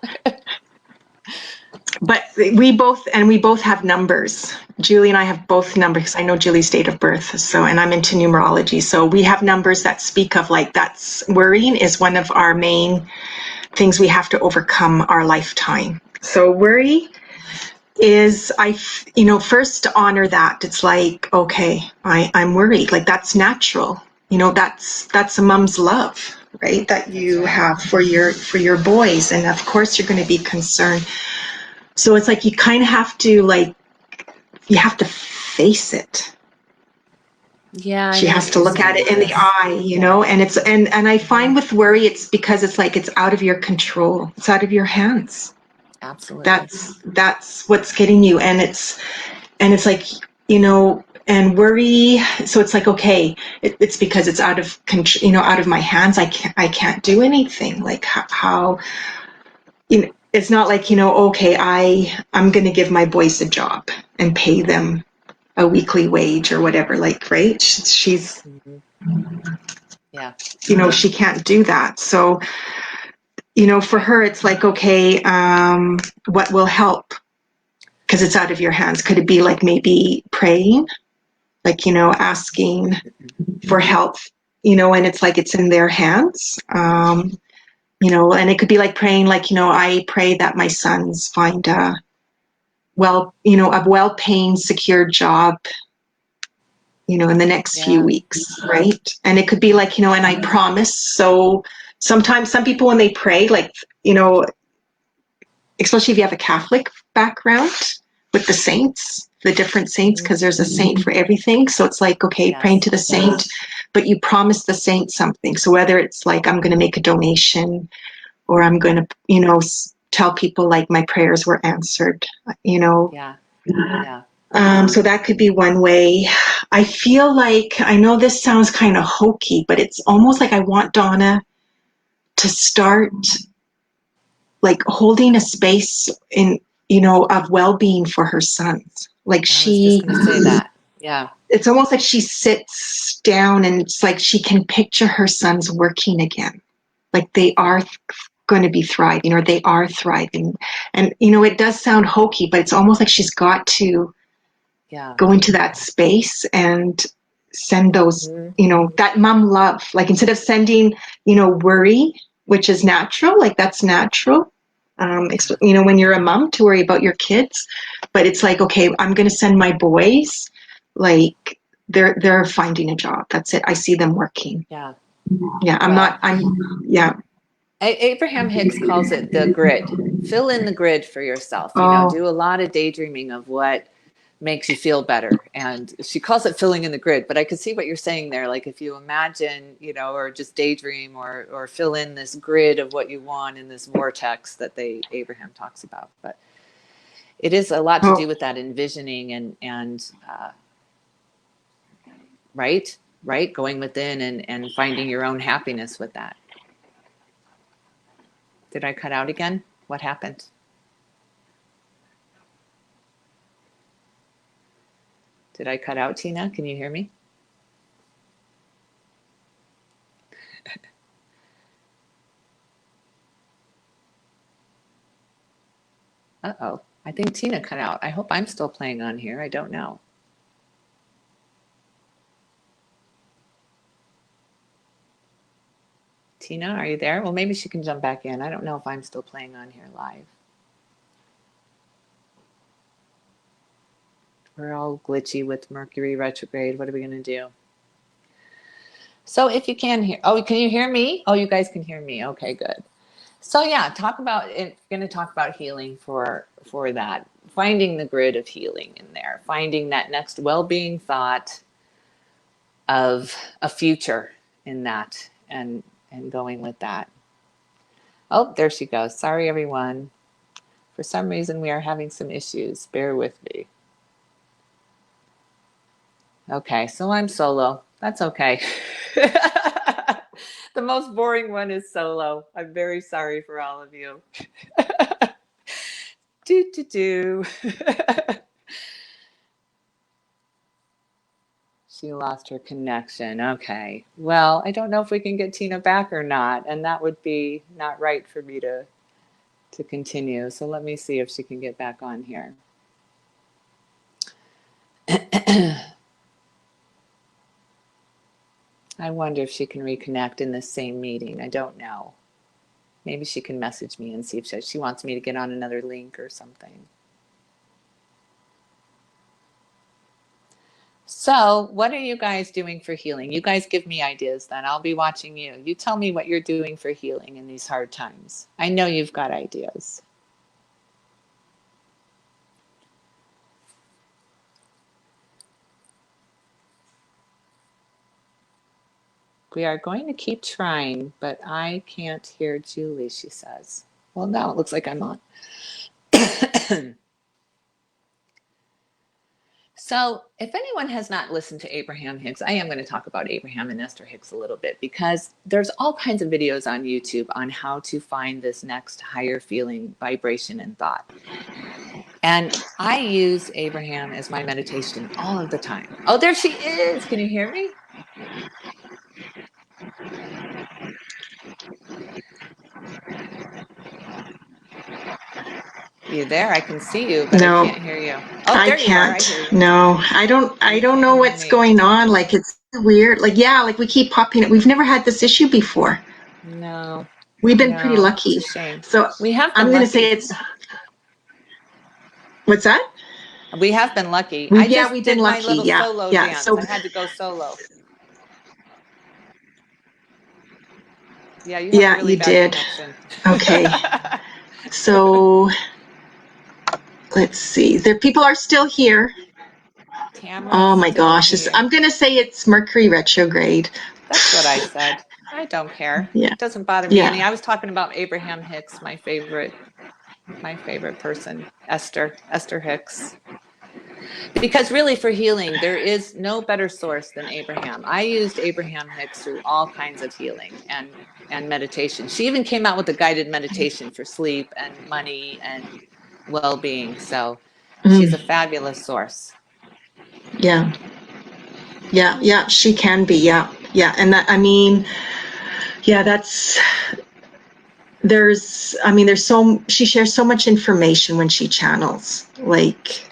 But we both have numbers. Julie and I have both numbers because I know Julie's date of birth. So, and I'm into numerology. So we have numbers that speak of like that's worrying is one of our main things we have to overcome our lifetime. So worry is first to honor that. It's like, okay, I'm worried. Like that's natural. That's a mom's love, right? That you have for your boys. And of course you're going to be concerned. So it's like you kind of have to you have to face it. Yeah, She has to look at it in the eye, and I find with worry, it's because it's like it's out of your control. It's out of your hands. Absolutely. That's what's getting you, and it's like, and worry. So it's like, okay, it's because it's out of control, out of my hands. I can't do anything. Like how it's not like, okay, I'm going to give my boys a job and pay them a weekly wage or whatever, like, right? She's, yeah, she can't do that. So, for her, it's like, okay, what will help? Because it's out of your hands. Could it be like maybe praying, like, asking for help, and it's like it's in their hands. And it could be like praying, like, I pray that my sons find a well-paying, secure job, in the next few weeks, right? And it could be like, and I promise. So sometimes some people, when they pray, like, especially if you have a Catholic background with the saints, the different saints, because there's a saint for everything. So it's like, okay, praying to the saint, but you promise the saint something. So whether it's like, I'm going to make a donation, or I'm going to, tell people like my prayers were answered, Yeah. So that could be one way. I feel like, I know this sounds kind of hokey, but it's almost like I want Donna to start like holding a space in, of well-being for her sons. Like I was just going to say that. Yeah. It's almost like she sits down and it's like she can picture her sons working again. Like they are going to be thriving, or they are thriving. And, it does sound hokey, but it's almost like she's got to go into that space and send those, that mom love. Like instead of sending, worry, which is natural, like that's natural. When you're a mom to worry about your kids, but it's like, okay, I'm going to send my boys, like they're finding a job. That's it. I see them working. Yeah. Yeah. Abraham Hicks calls it the grid. Fill in the grid for yourself. Do a lot of daydreaming of what makes you feel better. And she calls it filling in the grid. But I could see what you're saying there. Like if you imagine, or just daydream or fill in this grid of what you want in this vortex that Abraham talks about. But it is a lot to do with that envisioning and right, going within and finding your own happiness with that. Did I cut out again? What happened? Did I cut out, Tina? Can you hear me? Uh-oh. I think Tina cut out. I hope I'm still playing on here. I don't know. Tina, are you there? Well, maybe she can jump back in. I don't know if I'm still playing on here live. We're all glitchy with Mercury retrograde. What are we going to do? So if you can hear, can you hear me? Oh, you guys can hear me. Okay, good. So yeah, going to talk about healing for that. Finding the grid of healing in there. Finding that next well-being thought of a future in that and going with that. Oh, there she goes. Sorry, everyone. For some reason, we are having some issues. Bear with me. Okay, so I'm solo. That's okay. The most boring one is solo. I'm very sorry for all of you. Do, do, do. She lost her connection. Okay. Well, I don't know if we can get Tina back or not, and that would be not right for me to continue. So let me see if she can get back on here. I wonder if she can reconnect in this same meeting. I don't know. Maybe she can message me and see if she wants me to get on another link or something. So what are you guys doing for healing? You guys give me ideas then. I'll be watching you. You tell me what you're doing for healing in these hard times. I know you've got ideas. We are going to keep trying, but I can't hear Julie, she says. Well, now it looks like I'm on. So if anyone has not listened to Abraham Hicks, I am going to talk about Abraham and Esther Hicks a little bit, because there's all kinds of videos on YouTube on how to find this next higher feeling, vibration, and thought. And I use Abraham as my meditation all of the time. Oh, there she is. Can you hear me? You there? I can see you, but No, I can't hear you. Oh, I there you are. I can't. hear you. No, I don't. I You don't can't know hear what's me. going on. Like, it's weird. Like, yeah, like we keep popping. We've never had this issue before. No, We've been pretty no, it's a lucky. shame. So We have I'm been gonna say lucky. it's. What's that? We have been lucky. I Yeah, just we've been did my lucky. little Yeah, solo yeah. dance. So I had to go solo. Yeah, you have a yeah, really you bad did. connection. Okay. So let's see. There, people are still here. Oh Tamara's my still gosh, here. I'm gonna say it's Mercury retrograde. That's what I said. I don't care. Yeah, It doesn't bother me any. yeah. I was talking about Abraham Hicks, my favorite person, Esther Hicks. Because really, for healing, there is no better source than Abraham. I used Abraham Hicks through all kinds of healing and meditation. She even came out with a guided meditation for sleep and money and well-being. So she's a fabulous source. Yeah, yeah, yeah. She can be. Yeah, yeah. And that, I mean, yeah, that's. There's so she shares so much information when she channels. Like,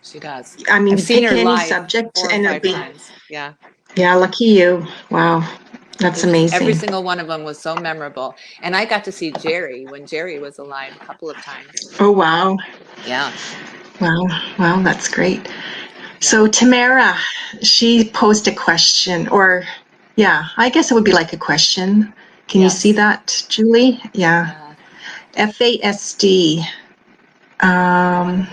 She does. I I've mean, seen pick her any live subject 4 or and it'll 5 be. times. Yeah. Yeah, lucky you. Wow, that's Every amazing. single one of them was so memorable. And I got to see Jerry when Jerry was alive a couple of times. Oh wow, Yeah. wow, wow. That's great. Yeah. So Tamara, she posed a question, or yeah, I guess it would be like a question. Can you see Yes. that, Julie? Yeah. FASD. What? Um,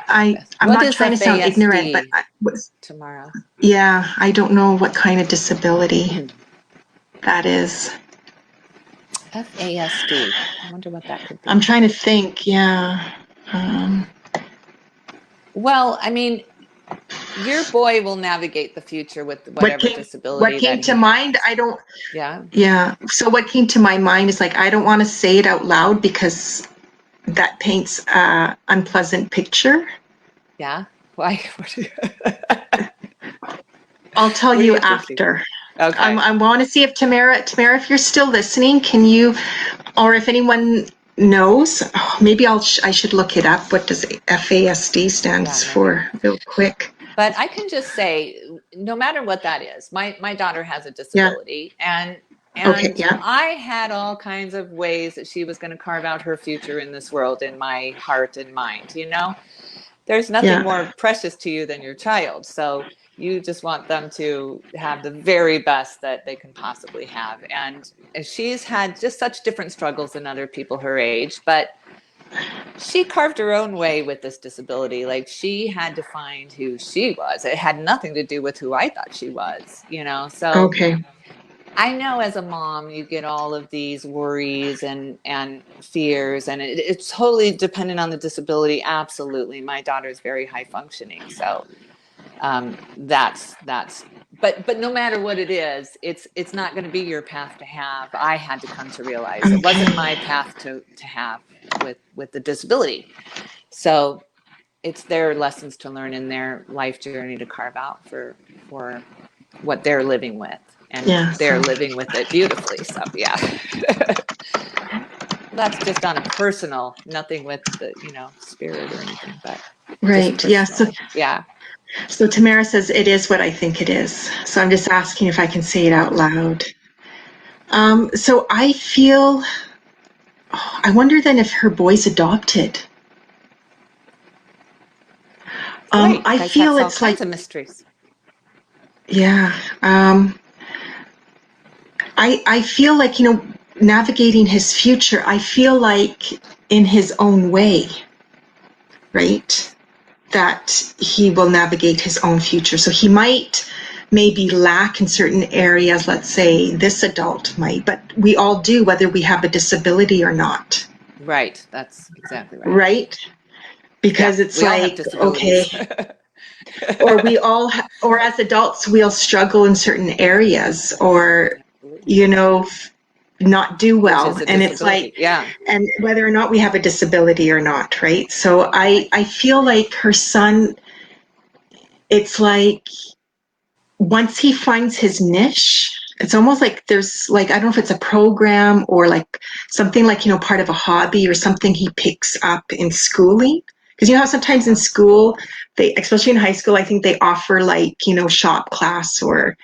I'm What not is trying to sound ignorant, but FASD tomorrow? yeah, I don't know what kind of disability that is. FASD. I wonder what that could I'm be. trying to think. Yeah. Well, I mean, your boy will navigate the future with What whatever came what disability that came to he mind? has. I don't. Yeah. Yeah. So what came to my mind is like I don't want to say it out loud because that paints an unpleasant picture. Yeah. Why? I'll tell What are you you thinking? after. Okay. I want to see if Tamara, if you're still listening, can you, or if anyone knows, maybe I should look it up. What does FASD stands for, real quick? But I can just say, no matter what that is, my daughter has a Yeah. disability, Okay. and Yeah. I had all kinds of ways that she was going to carve out her future in this world in my heart and mind. There's nothing Yeah. more precious to you than your child. So you just want them to have the very best that they can possibly have. And she's had just such different struggles than other people her age, but she carved her own way with this disability. Like, she had to find who she was. It had nothing to do with who I thought she was. So Okay. I know as a mom, you get all of these worries and fears, and it's totally dependent on the disability. Absolutely. My daughter is very high functioning. So that's but no matter what it is, it's not going to be your path to have. I had to come to realize it wasn't Okay. my path to have with the disability. So it's their lessons to learn in their life journey to carve out for what they're living with, and Yeah. they're So living with it beautifully. So yeah. That's just on a personal, nothing with the spirit or anything, but just right. Yeah. So personally. Yeah. so Tamara says it is what I think it is. So I'm just asking if I can say it out loud. So I feel. I wonder then if her boy's adopted. Right. You I guys have feel all it's like, kinds of mysteries. yeah. I feel like, navigating his future, I feel like in his own way, right? That he will navigate his own future. So he might maybe lack in certain areas, let's say this adult might, but we all do, whether we have a disability or not, Right. That's exactly right. right? Yeah. Because it's We all have like, okay, disabilities. or we all, or as adults, we'll struggle in certain areas or, Absolutely. you know, not do Which well. is a And it's like, disability. Yeah. and whether or not we have a disability or not, right? So Right. I feel like her son, it's like once he finds his niche, it's almost like there's like, I don't know if it's a program or like something like, part of a hobby or something he picks up in schooling. Because you know how sometimes in Uh-huh. school, they, especially in high school, I think they offer like, shop class or,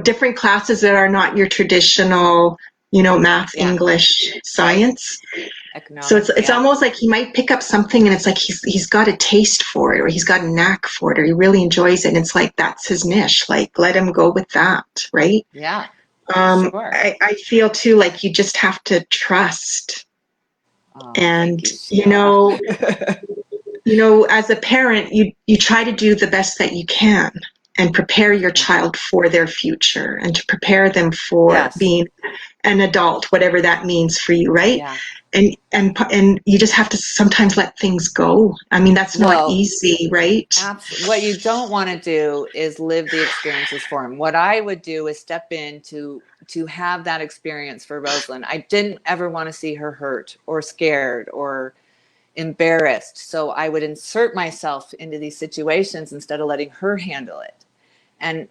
different classes that are not your traditional, math, Yeah. English, Right. science. So it's Economics. it's Yeah. almost like he might pick up something and it's like he's got a taste for it or he's got a knack for it or he really enjoys it and it's like that's his niche. Like let him go with that, right? Yeah. Sure. I feel too like you just have to trust Oh, thank and you, Sheila. as a parent you try to do the best that you can and prepare your Yeah. child for their future and to prepare them for Yes. being an adult, whatever that means for you, right? Yeah. And you just have to sometimes let things go. I mean, that's not Well, easy, right? absolutely. What you don't want to do is live the experiences for him. What I would do is step in to have that experience for Rosalind. I didn't ever want to see her hurt or scared or embarrassed. So I would insert myself into these situations instead of letting her handle it. And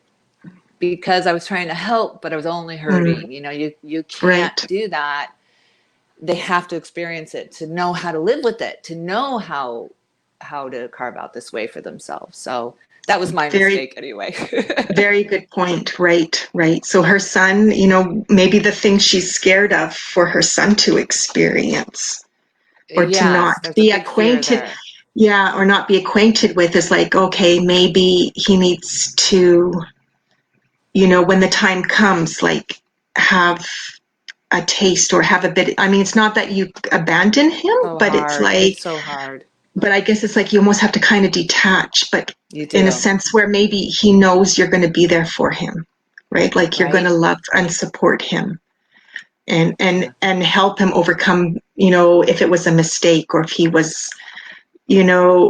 because I was trying to help, but I was only Mm, hurting, you can't right. do that. They have to experience it to know how to live with it, to know how to carve out this way for themselves. So that was my Very, mistake anyway. very good point. Right, right. So her son, maybe the thing she's scared of for her son to experience or to Yes, not there's a be big fear acquainted, there. yeah, or not be acquainted with is like, okay, maybe he needs to, when the time comes, like have a taste or have a bit. I mean, it's not that you abandon him, So but it's hard. like, It's so hard. but I guess it's like you almost have to kind of detach, but You in a do. sense where maybe he knows you're going to be there for him, right? Like you're going to Right? love and support him and and Yeah. and help him overcome, if it was a mistake or if he was,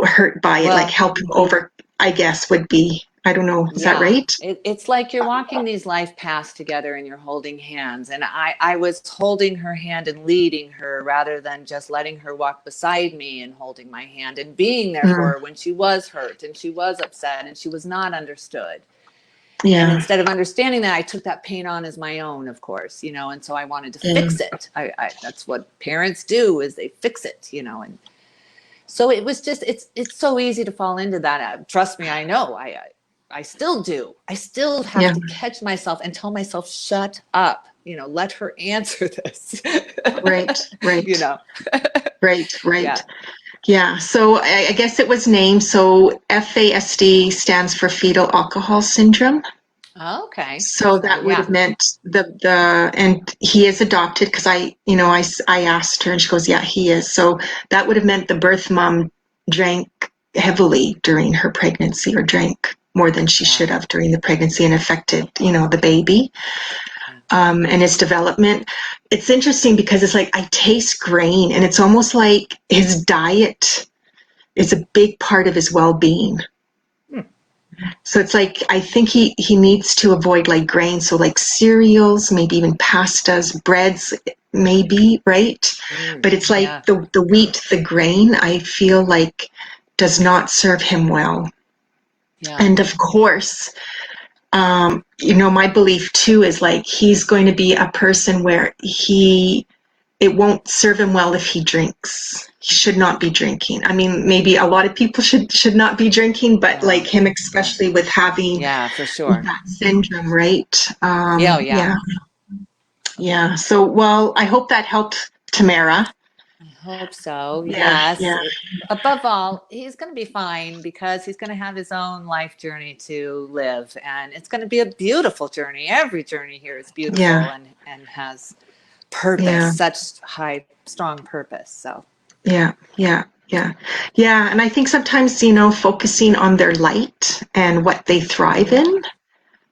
hurt by it, like Well, help him over, I guess would be, I don't know, is that yeah, right? it's like you're walking these life paths together and you're holding hands. And I was holding her hand and leading her rather than just letting her walk beside me and holding my hand and being there for Mm, her when she was hurt and she was upset and she was not understood. And yeah, instead of understanding that, I took that pain on as my own, of course, and so I wanted to yeah, fix it. That's what parents do is they fix it. And so it was just it's so easy to fall into that. Trust me, I know. I still do. I still have yeah, to catch myself and tell myself, shut up. Let her answer this. right, you right, know. right, right. Yeah. Yeah, so I guess it was named, so FASD stands for fetal alcohol syndrome. Okay. So So that would have yeah. meant and he is adopted because I asked her and she goes, yeah, he is. So that would have meant the birth mom drank heavily during her pregnancy or drank more than she Yeah. should have during the pregnancy and affected, the baby. Yeah. and his development. It's interesting because it's like I taste grain, and it's almost like his diet is a big part of his well-being. So it's like I think he needs to avoid like grain, so like cereals, maybe even pastas, breads, maybe, right? But it's like Yeah. the wheat, the grain, I feel like does not serve him well. Yeah. And of course, my belief too is like he's going to be a person where it won't serve him well if he drinks. He should not be drinking. I mean, maybe a lot of people should not be drinking, but Yeah. like him, especially with having Yeah, for sure. that syndrome, right? Yeah, oh, yeah. Yeah, yeah. So, well, I hope that helped, Tamara. I hope so. Yeah, Yes. yeah, Above all, he's going to be fine because he's going to have his own life journey to live, and it's going to be a beautiful journey. Every journey here is yeah, beautiful and has purpose, yeah, such high, strong purpose. So, yeah, yeah, yeah, yeah. And I think sometimes, focusing on their light and what they thrive in,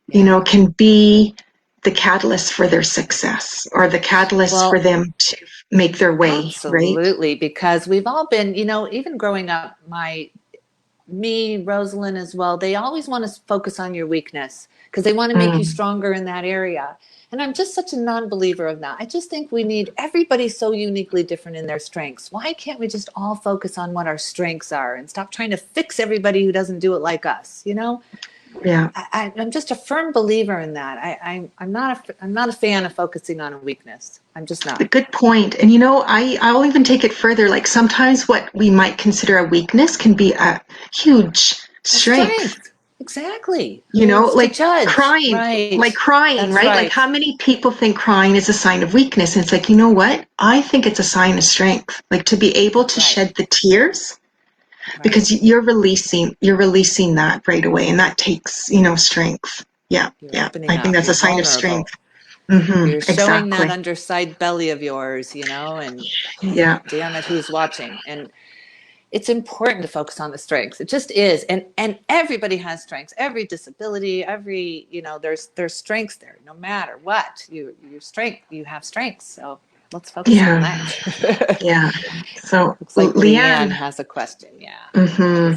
yeah. can be the catalyst for their success or the catalyst for Well, them to make their way, right? absolutely, because we've all been, even growing up, me, Rosalind as well, they always want to focus on your weakness because they want to make you Mm, stronger in that area. And I'm just such a non-believer of that. I just think we need everybody so uniquely different in their strengths. Why can't we just all focus on what our strengths are and stop trying to fix everybody who doesn't do it like us? yeah. I'm just a firm believer in that. I'm not a fan of focusing on a weakness. I'm just A not. good point. And I'll even take it further. Like sometimes what we might consider a weakness can be a huge A strength. strength. Exactly. Who's to Like judge? crying, Right. That's right? Like right. how many people think crying is a sign of weakness? And it's like, you know what? I think it's a sign of strength. Like to be able That's to right. shed the tears Right. because you're releasing that right away, and that takes, strength. Yeah, You're yeah. opening I think up. that's a You're sign of vulnerable. strength. Hmm. You're showing that Exactly. underside belly of yours, and Yeah, damn it, who's watching? And it's important to focus on the strengths. It just is. And everybody has strengths. Every disability, there's strengths there. No matter what, you have strengths. So let's focus on yeah, that. yeah. So Looks like Leanne Leanne, has a question. Yeah. hmm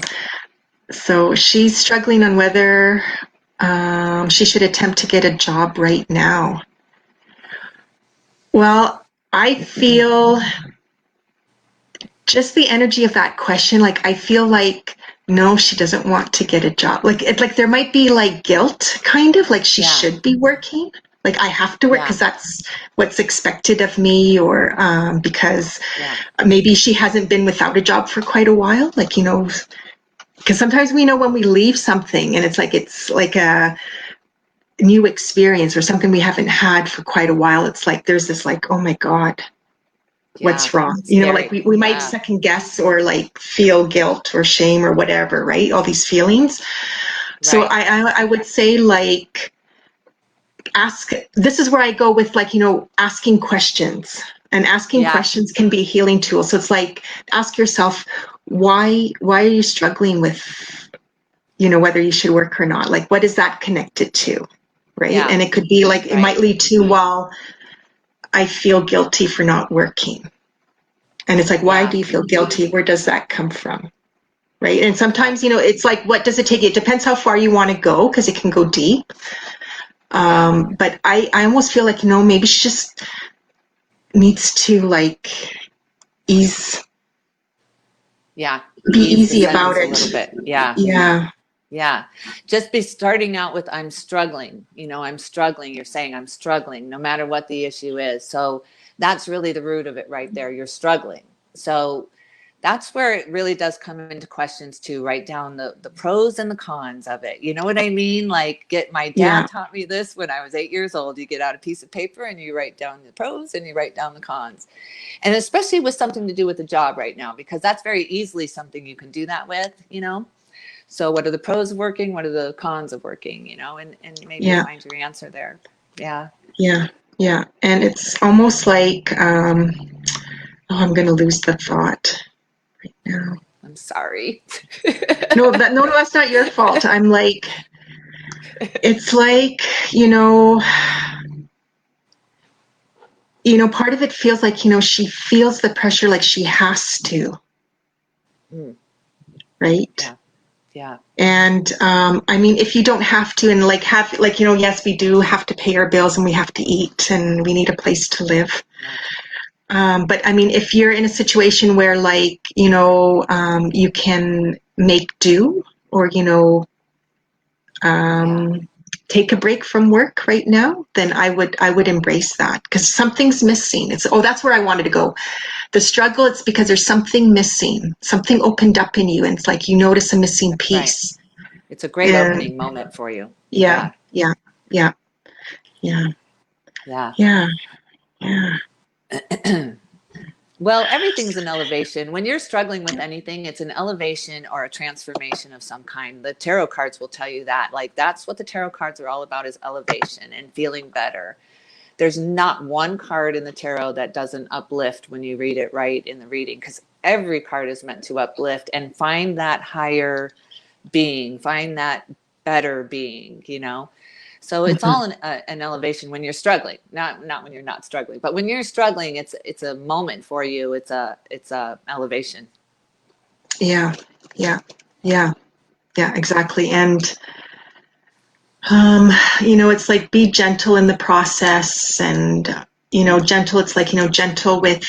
so she's struggling on whether she should attempt to get a job right now. Well, I feel just the energy of that question, like I feel like no, she doesn't want to get a job. Like it's like there might be like guilt, kind of like she Yeah. should be working. Like I have to work Yeah. because that's what's expected of me, or because Yeah. maybe she hasn't been without a job for quite a while. Like because sometimes we know when we leave something, and it's like a new experience or something we haven't had for quite a while. It's like there's this like, oh my God, Yeah. what's wrong? Like Scary. we might Yeah. second guess or like feel guilt or shame or whatever, right? All these feelings. So Right. I would say like ask, this is where I go with like, asking questions, and asking Yeah. questions can be a healing tool. So it's like, ask yourself, why are you struggling with, whether you should work or not? Like, what is that connected to? Right. Yeah. And it could be like, it Right. might lead to, well, I feel guilty for not working. And it's like, why Yeah. do you feel guilty? Where does that come from? Right. And Yeah. sometimes, it's like, what does it take? It depends how far you want to go because it can go deep. Yeah. But I almost feel like, maybe she just needs to like ease, Yeah. be Ease the easy about sentence a it. little bit. Yeah. Yeah. Yeah. Just be starting out with I'm struggling. I'm struggling. You're saying I'm struggling no matter what the issue is. So that's really the root of it right there. You're struggling. So that's where it really does come into questions to write down the pros and the cons of it. You know what I mean? Like my Yeah. dad taught me this when I was 8 years old. You get out a piece of paper and you write down the pros and you write down the cons. And especially with something to do with the job right now, because that's very easily something you can do that with. So what are the pros of working? What are the cons of working? And maybe you'll Yeah. find your answer there. Yeah. Yeah. Yeah. And it's almost like, I'm going to lose the thought right now. I'm sorry. No, that's not your fault. I'm like, it's like, you know, part of it feels like, she feels the pressure like she has to, Mm. right? Yeah. Yeah. And I mean, if you don't have to, and like have, like, yes, we do have to pay our bills and we have to eat and we need a place to live. Yeah. But I mean, if you're in a situation where, like, you can make do, or, Yeah. take a break from work right now, then I would embrace that, because something's missing. That's where I wanted to go. The struggle, it's because there's something missing, something opened up in you, and it's like you notice a missing Right. piece. It's a great And opening moment for you. yeah, Yeah. yeah, yeah, yeah, Yeah. yeah, yeah. Well, everything's an elevation. When you're struggling with anything, it's an elevation or a transformation of some kind. The tarot cards will tell you that. Like, that's what the tarot cards are all about, is elevation and feeling better. There's not one card in the tarot that doesn't uplift when you read it right in the reading, because every card is meant to uplift and find that higher being, find that better being, So it's Mm-hmm. all an elevation when you're struggling, not when you're not struggling, but when you're struggling, it's a moment for you. It's a elevation. Yeah, yeah, yeah, yeah, exactly. And it's like, be gentle in the process, and gentle. It's like, gentle with,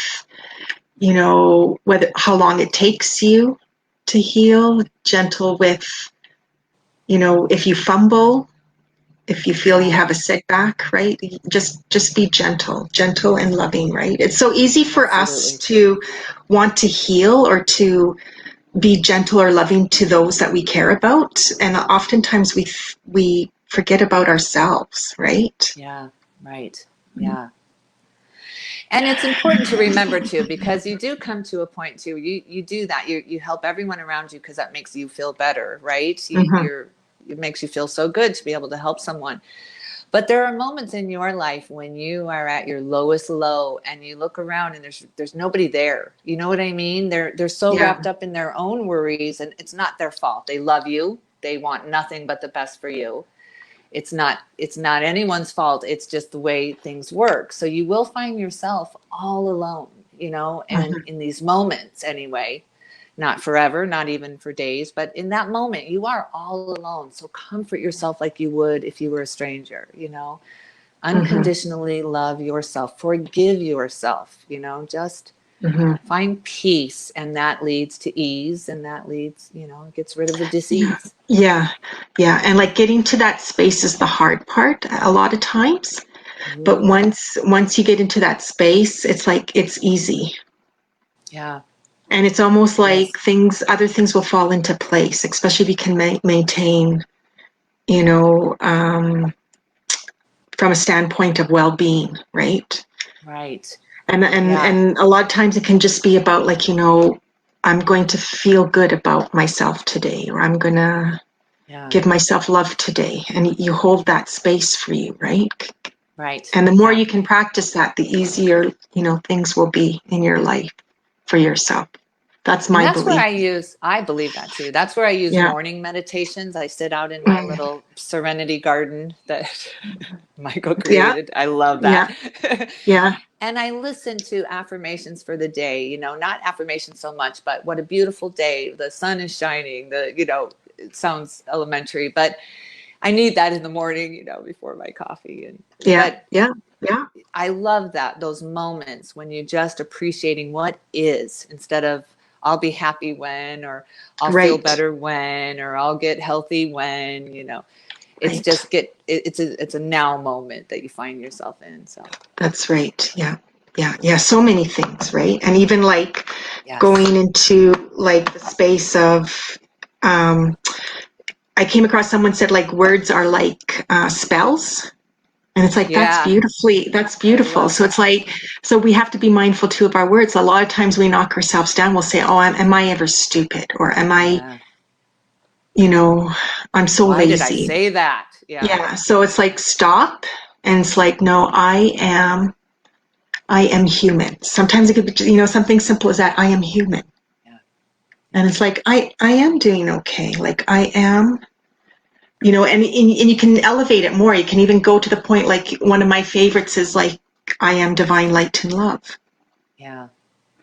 whether how long it takes you to heal. Gentle with, if you fumble, if you feel you Yeah, have a setback, right? Just be gentle and loving, right? It's so easy for us absolutely. to want to heal, or to be gentle or loving to those that we care about, and oftentimes we forget about ourselves, right? Yeah, right. Yeah. And it's important to remember too, because you do come to a point too. You do that. You help everyone around you because that makes you feel better, right? Mm-hmm. It makes you feel so good to be able to help someone. But there are moments in your life when you are at your lowest low and you look around and there's nobody there. You know what I mean? They're so Yeah. wrapped up in their own worries, and it's not their fault. They love you. They want nothing but the best for you. It's not anyone's fault. It's just the way things work. So you will find yourself all alone, and Mm-hmm. in these moments anyway, not forever, not even for days, but in that moment you are all alone. So comfort yourself like you would if you were a stranger, Mm-hmm. unconditionally love yourself, forgive yourself, just Mm-hmm. find peace, and that leads to ease, and that leads, gets rid of the Yeah. disease. Yeah. Yeah. And like, getting to that space is the hard part a lot of times. But Mm, once you get into that space, it's like, it's easy. yeah. And it's almost like Yes. other things will fall into place, especially if you can maintain, you know, um, from a standpoint of well-being, right? Right. Yeah. And a lot of times it can just be about, like, I'm going to feel good about myself today, or I'm going to Yeah. give myself love today. And you hold that space for you, right? Right. And the more Yeah. you can practice that, the easier, things will be in your life for yourself. That's And my that's where belief. I believe that too. That's where I use Yeah. morning meditations. I sit out in my Mm. little serenity garden that Michael Yeah. created. I love Yeah. that. Yeah. And I listen to affirmations for the day, not affirmations so much, but what a beautiful day. The sun is shining. It sounds elementary, but I need that in the morning, before my coffee. Yeah. But Yeah. Yeah. I love those moments when you're just appreciating what is, instead of I'll be happy when, or I'll feel Right. better when, or I'll get healthy when, it's Right. just it's a now moment that you find yourself in. So That's right. Yeah. Yeah. Yeah. So many things, right? And even like yes. going into like the space of, um, I came across someone said, like, words are like spells. And it's like, Yeah, that's I beautiful. love So it's that. like, so we have to be mindful too of our words. A lot of times we knock ourselves down. We'll say, oh, am I ever stupid? Or am I, Yeah. you know, I'm so Why did I lazy. say that? Yeah. Yeah. So it's like, stop. And it's like, no, I am human. Sometimes it could be, something simple as that. I am human. Yeah. And Yeah. it's like, I am doing okay. Like, I am, and you can elevate it more. You can even go to the point, like, one of my favorites is like, I am divine light and love. Yeah.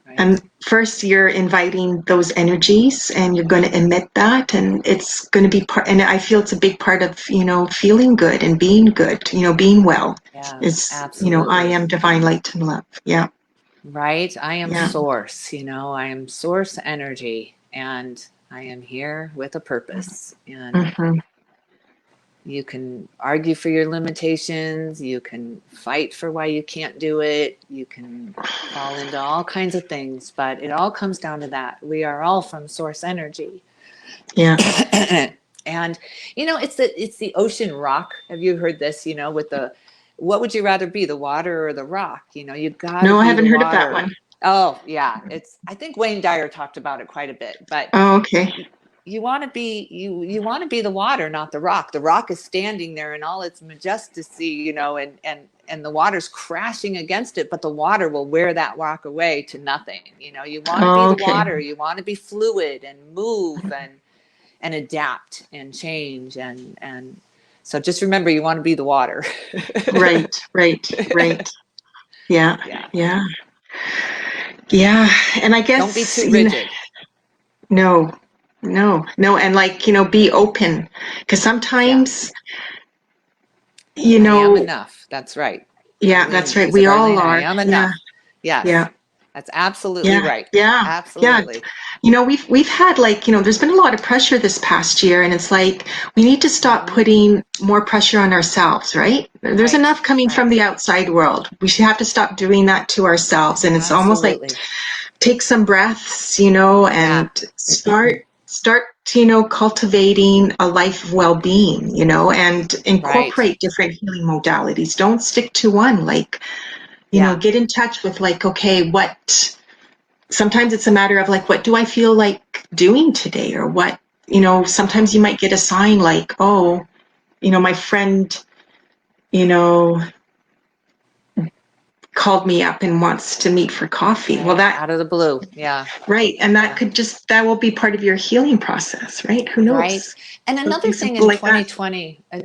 Right. And first you're inviting those energies and you're going to emit that, and it's going to be part, and I feel it's a big part of, feeling good and being good, being well Yeah, is, I absolutely. am divine light and love. Yeah. Right. I am Yeah. source, I am source energy, and I am here with a purpose. And Mm-hmm. you can argue for your limitations, you can fight for why you can't do it, you can fall into all kinds of things, but it all comes down to that. We are all from source energy. Yeah. And it's the ocean rock. Have you heard this, with the what would you rather be, the water or the rock? You got to No, I be the haven't heard of that water. one. Oh yeah, I think Wayne Dyer talked about it quite a bit, but Oh, okay. you want to be you want to be the water, not the rock. The rock is standing there in all its majesty, and the water's crashing against it, but the water will wear that rock away to nothing. You want to be Oh, the okay. water, you want to be fluid and move and adapt and change, and so just remember, you want to be the water. Right, right, right. Yeah, Yeah. yeah, yeah. And I Don't be guess, too rigid. no, no, no. And like, be open. Because Yeah. sometimes, I am enough. That's right. yeah, that's Arlene, right. is it We all Arlene? I are. am Yeah, enough. Yes. yeah. That's absolutely Yeah, right. yeah, yeah. Absolutely. We've had like, there's been a lot of pressure this past year, and it's like we need to stop Mm-hmm. putting more pressure on ourselves, right? There's Right. enough coming from Right. the outside world. We should have to stop doing that to ourselves. And it's almost like Absolutely. take some breaths, Yeah. and start cultivating a life of well-being, and Right. incorporate different healing modalities. Don't stick to one. Like, Yeah. get in touch with like, okay, what sometimes it's a matter of like, what do I feel like doing today? Or what, sometimes you might get a sign like, oh, my friend, you know, called me up and wants to meet for coffee. Well, Right. that, Out of the blue. Yeah. right. And Yeah. that will be part of your healing process, right? Who Right. knows? And Something another thing simple in like that.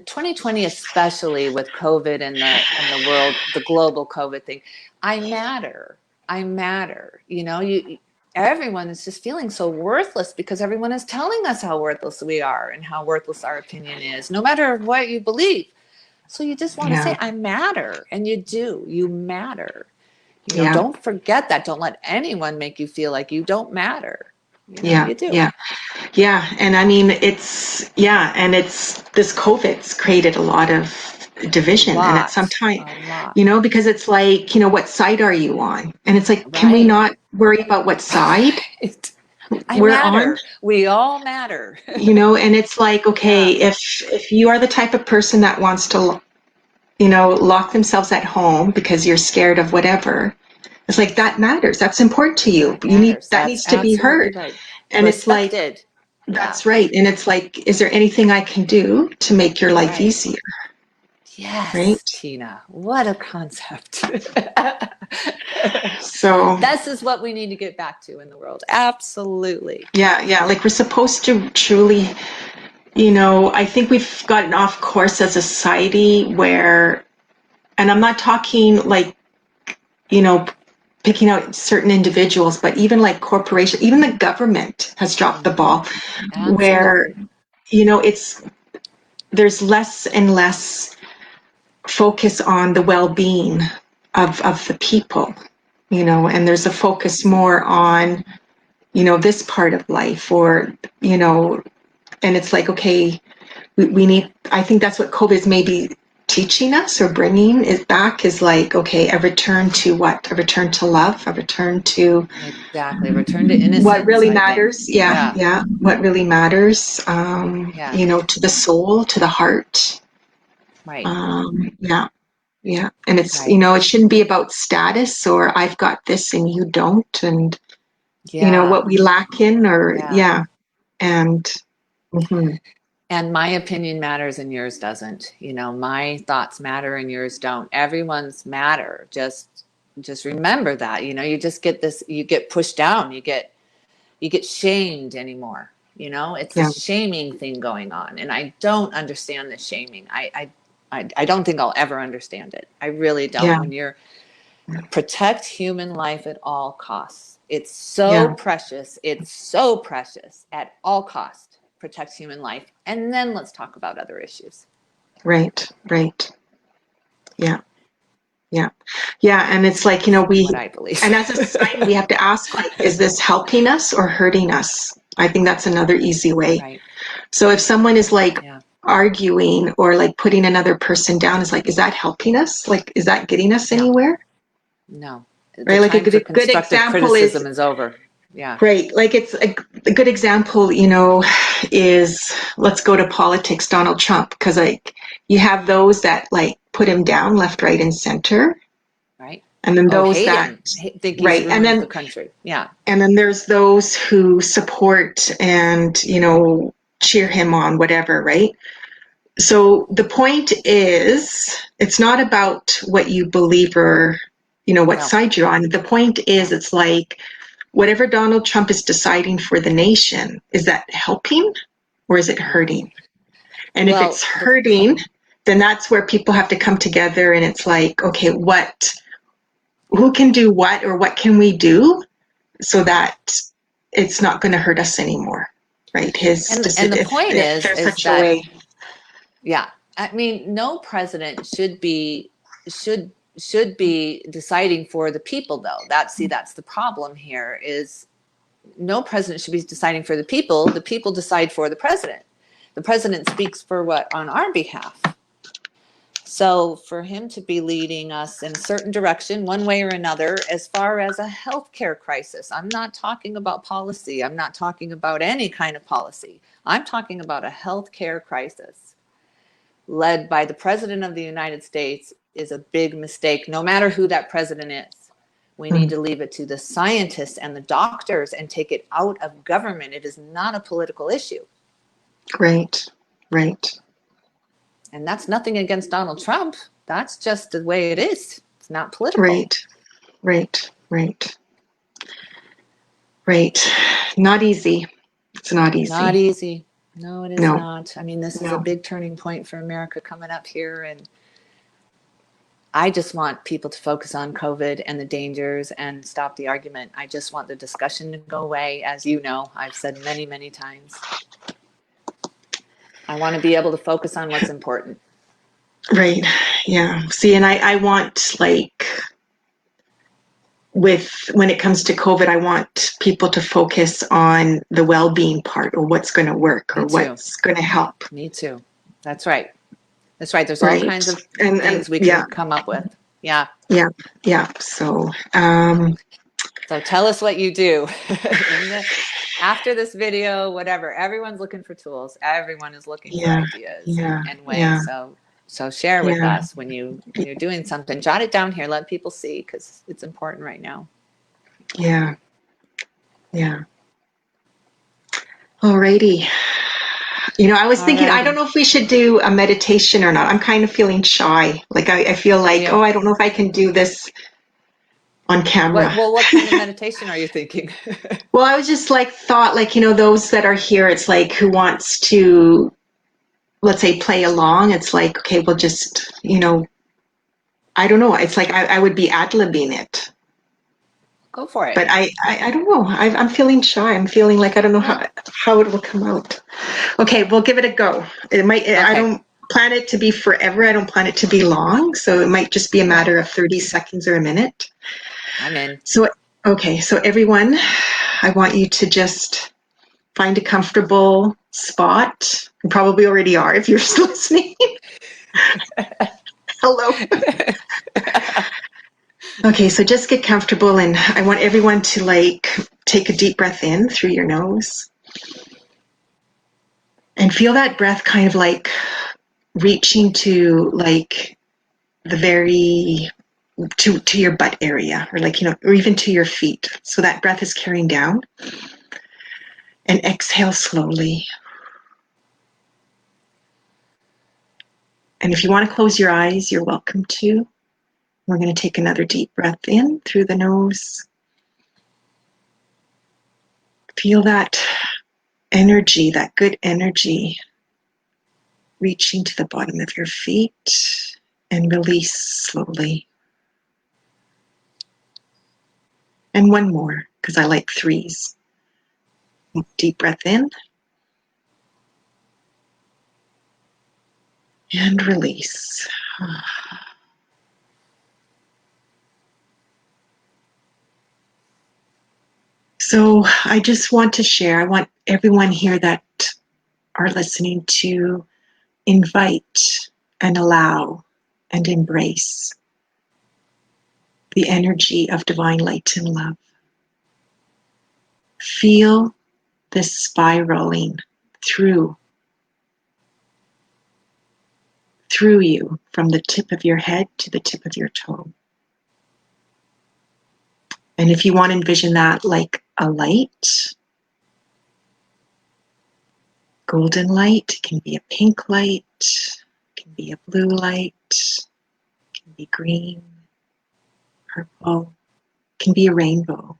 2020 especially with COVID and the world, the global COVID thing, I matter. I matter. Everyone is just feeling so worthless because everyone is telling us how worthless we are and how worthless our opinion is, no matter what you believe. So you just want to Yeah. say, I matter. And you do. You matter. Yeah. Don't forget that. Don't let anyone make you feel like you don't matter. Yeah. You do. Yeah. Yeah. And I mean, it's this COVID's created a lot of division. And at some Lot. time, A lot. because it's like, what side are you on? And it's like, can we Right. not worry about what side I we're on? matter. We all matter. And it's like, okay, Yeah. if you are the type of person that wants to, lock themselves at home because you're scared of whatever, it's like that matters. That's important to you. That That matters. That's needs to be absolutely heard. right. And it's like, Respected. Yeah. that's right. And it's like, is there anything I can do to make your life Right. easier? Yes, Right. Tina. What a concept. So, This is what we need to get back to in the world. Absolutely. yeah, yeah. Like we're supposed to truly, I think we've gotten off course as a society where, and I'm not talking like, you know, picking out certain individuals, but even like corporation, even the government has dropped the Mm-hmm. ball where, Absolutely. there's less and less focus on the well-being of the people, and there's a focus more on, this part of life or, and it's like, okay, we need, I think that's what COVID is maybe teaching us or bringing it back is like, okay, a return to what? A return to love, a return to Exactly. Return to what innocence, really I think. matters. Yeah, Yeah. yeah. What really matters, Yeah. to the soul, to the heart. Right. Yeah, yeah. And it's, Right. it shouldn't be about status or I've got this and you don't. And, Yeah. what we lack in or, Yeah. yeah. And, mhm, And my opinion matters and yours doesn't. My thoughts matter and yours don't. Everyone's matter. Just remember that. You just get this, you get pushed down, you get shamed anymore. It's a yeah, shaming thing going on. And I don't understand the shaming. I don't think I'll ever understand it. I really don't. yeah, Protect human life at all costs. It's so Yeah. precious. It's so precious at all costs. Protect human life. And then let's talk about other issues. Right. Right. Yeah. Yeah. Yeah. And it's like, What I believe. and as a society, we have to ask, like, is this helping us or hurting us? I think that's another easy way. Right. So if someone is like Yeah. arguing or like putting another person down, is like, is that helping us? Like, is that getting us No. anywhere? No. The Right. Like time for a good constructive example is, criticism is over. Yeah. right. Like it's a good example, is let's go to politics, Donald Trump, because like you have those that like put him down left, right, and center. Right. And then Oh, those hate that, him. Think he's right. ruined the country. Yeah. And then there's those who support and, cheer him on, whatever, right? So the point is, it's not about what you believe or, what No. side you're on. The point is, No. it's like whatever Donald Trump is deciding for the nation, is that helping or is it hurting? And if it's Well, hurting, then that's where people have to come together and it's like, okay, who can do what or what can we do so that it's not going to hurt us anymore, right? and the point If there's is such a that, way. yeah, I mean, no president should be deciding for the people, though. That's the problem here, is no president should be deciding for the people. The people decide for the president. The president speaks for what, on our behalf. So for him to be leading us in a certain direction, one way or another, as far as a healthcare crisis, I'm not talking about policy. I'm not talking about any kind of policy. I'm talking about a healthcare crisis led by the president of the United States is a big mistake, no matter who that president is. We need to leave it to the scientists and the doctors and take it out of government. It is not a political issue. Right, right, And that's nothing against Donald Trump. That's just the way it is. It's not political. right, right, right, right. Not easy. It's not Not easy. easy. No, it is No, not. I mean, this is a no. big turning point for America coming up here. And I just want people to focus on COVID and the dangers and stop the argument. I just want the discussion to go away. As you know, I've said many, many times. I want to be able to focus on what's important. Right. Yeah. See, and I want like when it comes to COVID, I want people to focus on the well-being part or what's going to work Me or too. what's going to help. Me too. That's right. That's right. There's all Right. kinds of And things we yeah, can come up with. Yeah. yeah, yeah. So, So tell us what you do. After this video, whatever, everyone's looking for tools. Everyone is looking for yeah, ideas yeah, and yeah, ways. So share with yeah, us when you're doing something. Jot it down here. Let people see, because it's important right now. yeah, yeah. Alrighty. I was thinking, I don't Alrighty. know if we should do a meditation or not. I'm kind of feeling shy. Like I feel Are like, you? oh, I don't know if I can do this on camera. What kind of meditation are you thinking? Well, I was just like thought like, those that are here, it's like who wants to, let's say, play along. It's like, okay, we'll just, I don't know. It's like I would be ad-libbing it. Go for it. But I don't know. I'm feeling shy. I'm feeling like I don't know Well, how it will come out. Okay, we'll give it a go. It might. I okay. don't plan it to be forever. I don't plan it to be long. So it might just be a Okay. matter of 30 seconds or a minute. I'm in. So, okay. So everyone, I want you to just find a comfortable spot. You probably already are if you're still listening. Hello. Okay, so just get comfortable, and I want everyone to like take a deep breath in through your nose and feel that breath kind of like reaching to like the very to your butt area, or like or even to your feet. So that breath is carrying down, and exhale slowly. And if you want to close your eyes, you're welcome to. We're going to take another deep breath in through the nose. Feel that energy, that good energy, reaching to the bottom of your feet, and release slowly. And one more, because I like threes. Deep breath in. And release. So I just want to share, I want everyone here that are listening to invite and allow and embrace the energy of divine light and love. Feel this spiraling through you from the tip of your head to the tip of your toe. And if you want to envision that like a light, golden light, it can be a pink light, it can be a blue light, it can be green, purple, it can be a rainbow.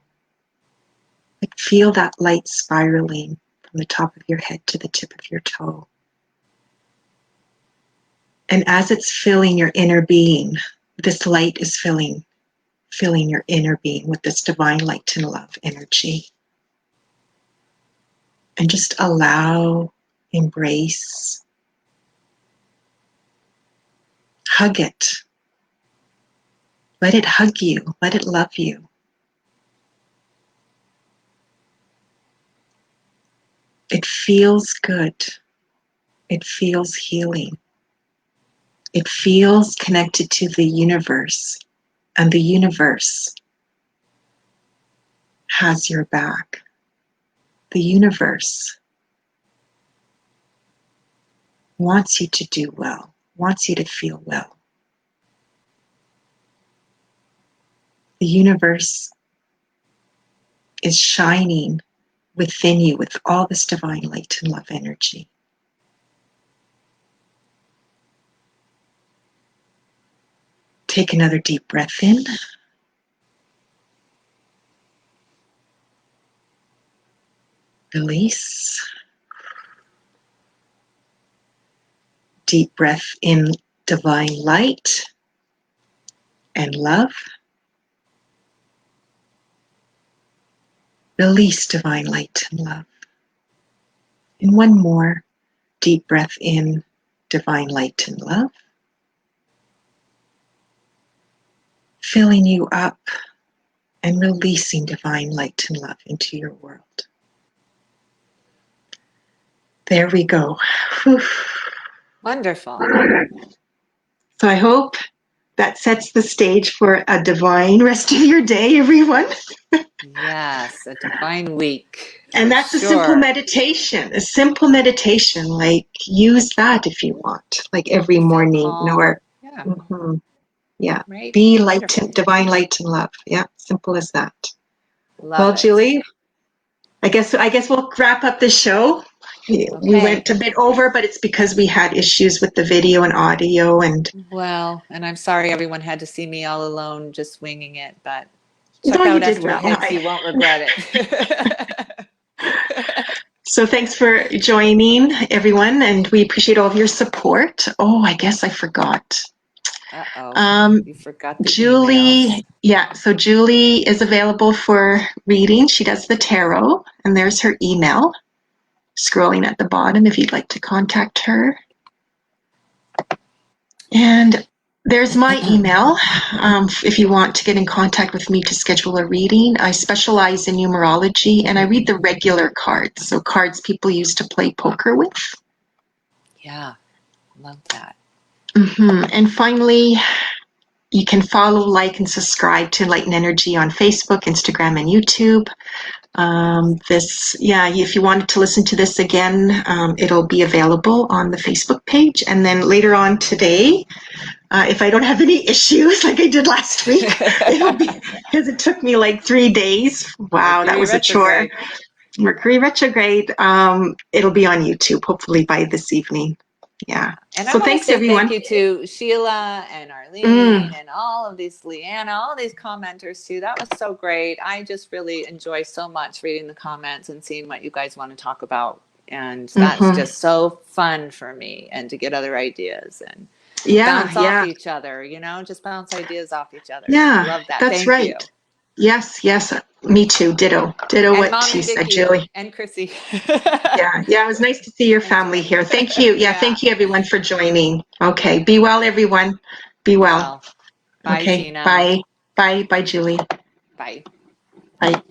Like feel that light spiraling from the top of your head to the tip of your toe. And as it's filling your inner being, this light is filling your inner being with this divine light and love energy. And just allow, embrace, hug it. Let it hug you. Let it love you. It feels good. It feels healing. It feels connected to the universe, and the universe has your back. The universe wants you to do well, wants you to feel well. The universe is shining within you with all this divine light and love energy. Take another deep breath in. Release. Deep breath in divine light and love. Release divine light and love. And one more deep breath in divine light and love. Filling you up and releasing divine light and love into your world. There we go. Whew. Wonderful. So I hope that sets the stage for a divine rest of your day, everyone. Yes, a divine week. And that's sure. A simple meditation, like use that if you want, like every morning. Or yeah. Mm-hmm. Yeah. Right. Be light, divine light and love. Yeah. Simple as that. Love it. Julie, I guess we'll wrap up the show. We went a bit over, but it's because we had issues with the video and audio. And I'm sorry everyone had to see me all alone just winging it, but check out Esther Hicks, you won't regret it. So thanks for joining, everyone, and we appreciate all of your support. Oh, I guess I forgot. You forgot the Julie. emails. Yeah, so Julie is available for reading. She does the tarot, and there's her email scrolling at the bottom if you'd like to contact her. And there's my email if you want to get in contact with me to schedule a reading. I specialize in numerology, and I read the regular cards, so cards people use to play poker with. Yeah, love that. Mm-hmm. And finally, you can follow, like, and subscribe to Enlighten Energy on Facebook, Instagram, and YouTube. If you wanted to listen to this again, it'll be available on the Facebook page. And then later on today, if I don't have any issues like I did last week, it'll be, because it took me like 3 days. Wow, Mercury that was retrograde. A chore. Mercury retrograde. It'll be on YouTube, hopefully by this evening. Yeah. And so thanks everyone. Thank you to Sheila and Arlene and all of these, Leanna, all these commenters too. That was so great. I just really enjoy so much reading the comments and seeing what you guys want to talk about. And that's just so fun for me, and to get other ideas and bounce off each other, just bounce ideas off each other. Yeah, I love that. That's right. Yes, yes, me too. Ditto. Ditto And what you Mommy said, Vicky Julie. and Chrissy. Yeah, yeah, it was nice to see your And family Jenny. here. Thank you. Yeah, Yeah. thank you everyone for joining. Okay, be well, everyone. Be Be well. well. Bye, Okay, Tina. bye. Bye, bye, Julie. Bye. Bye.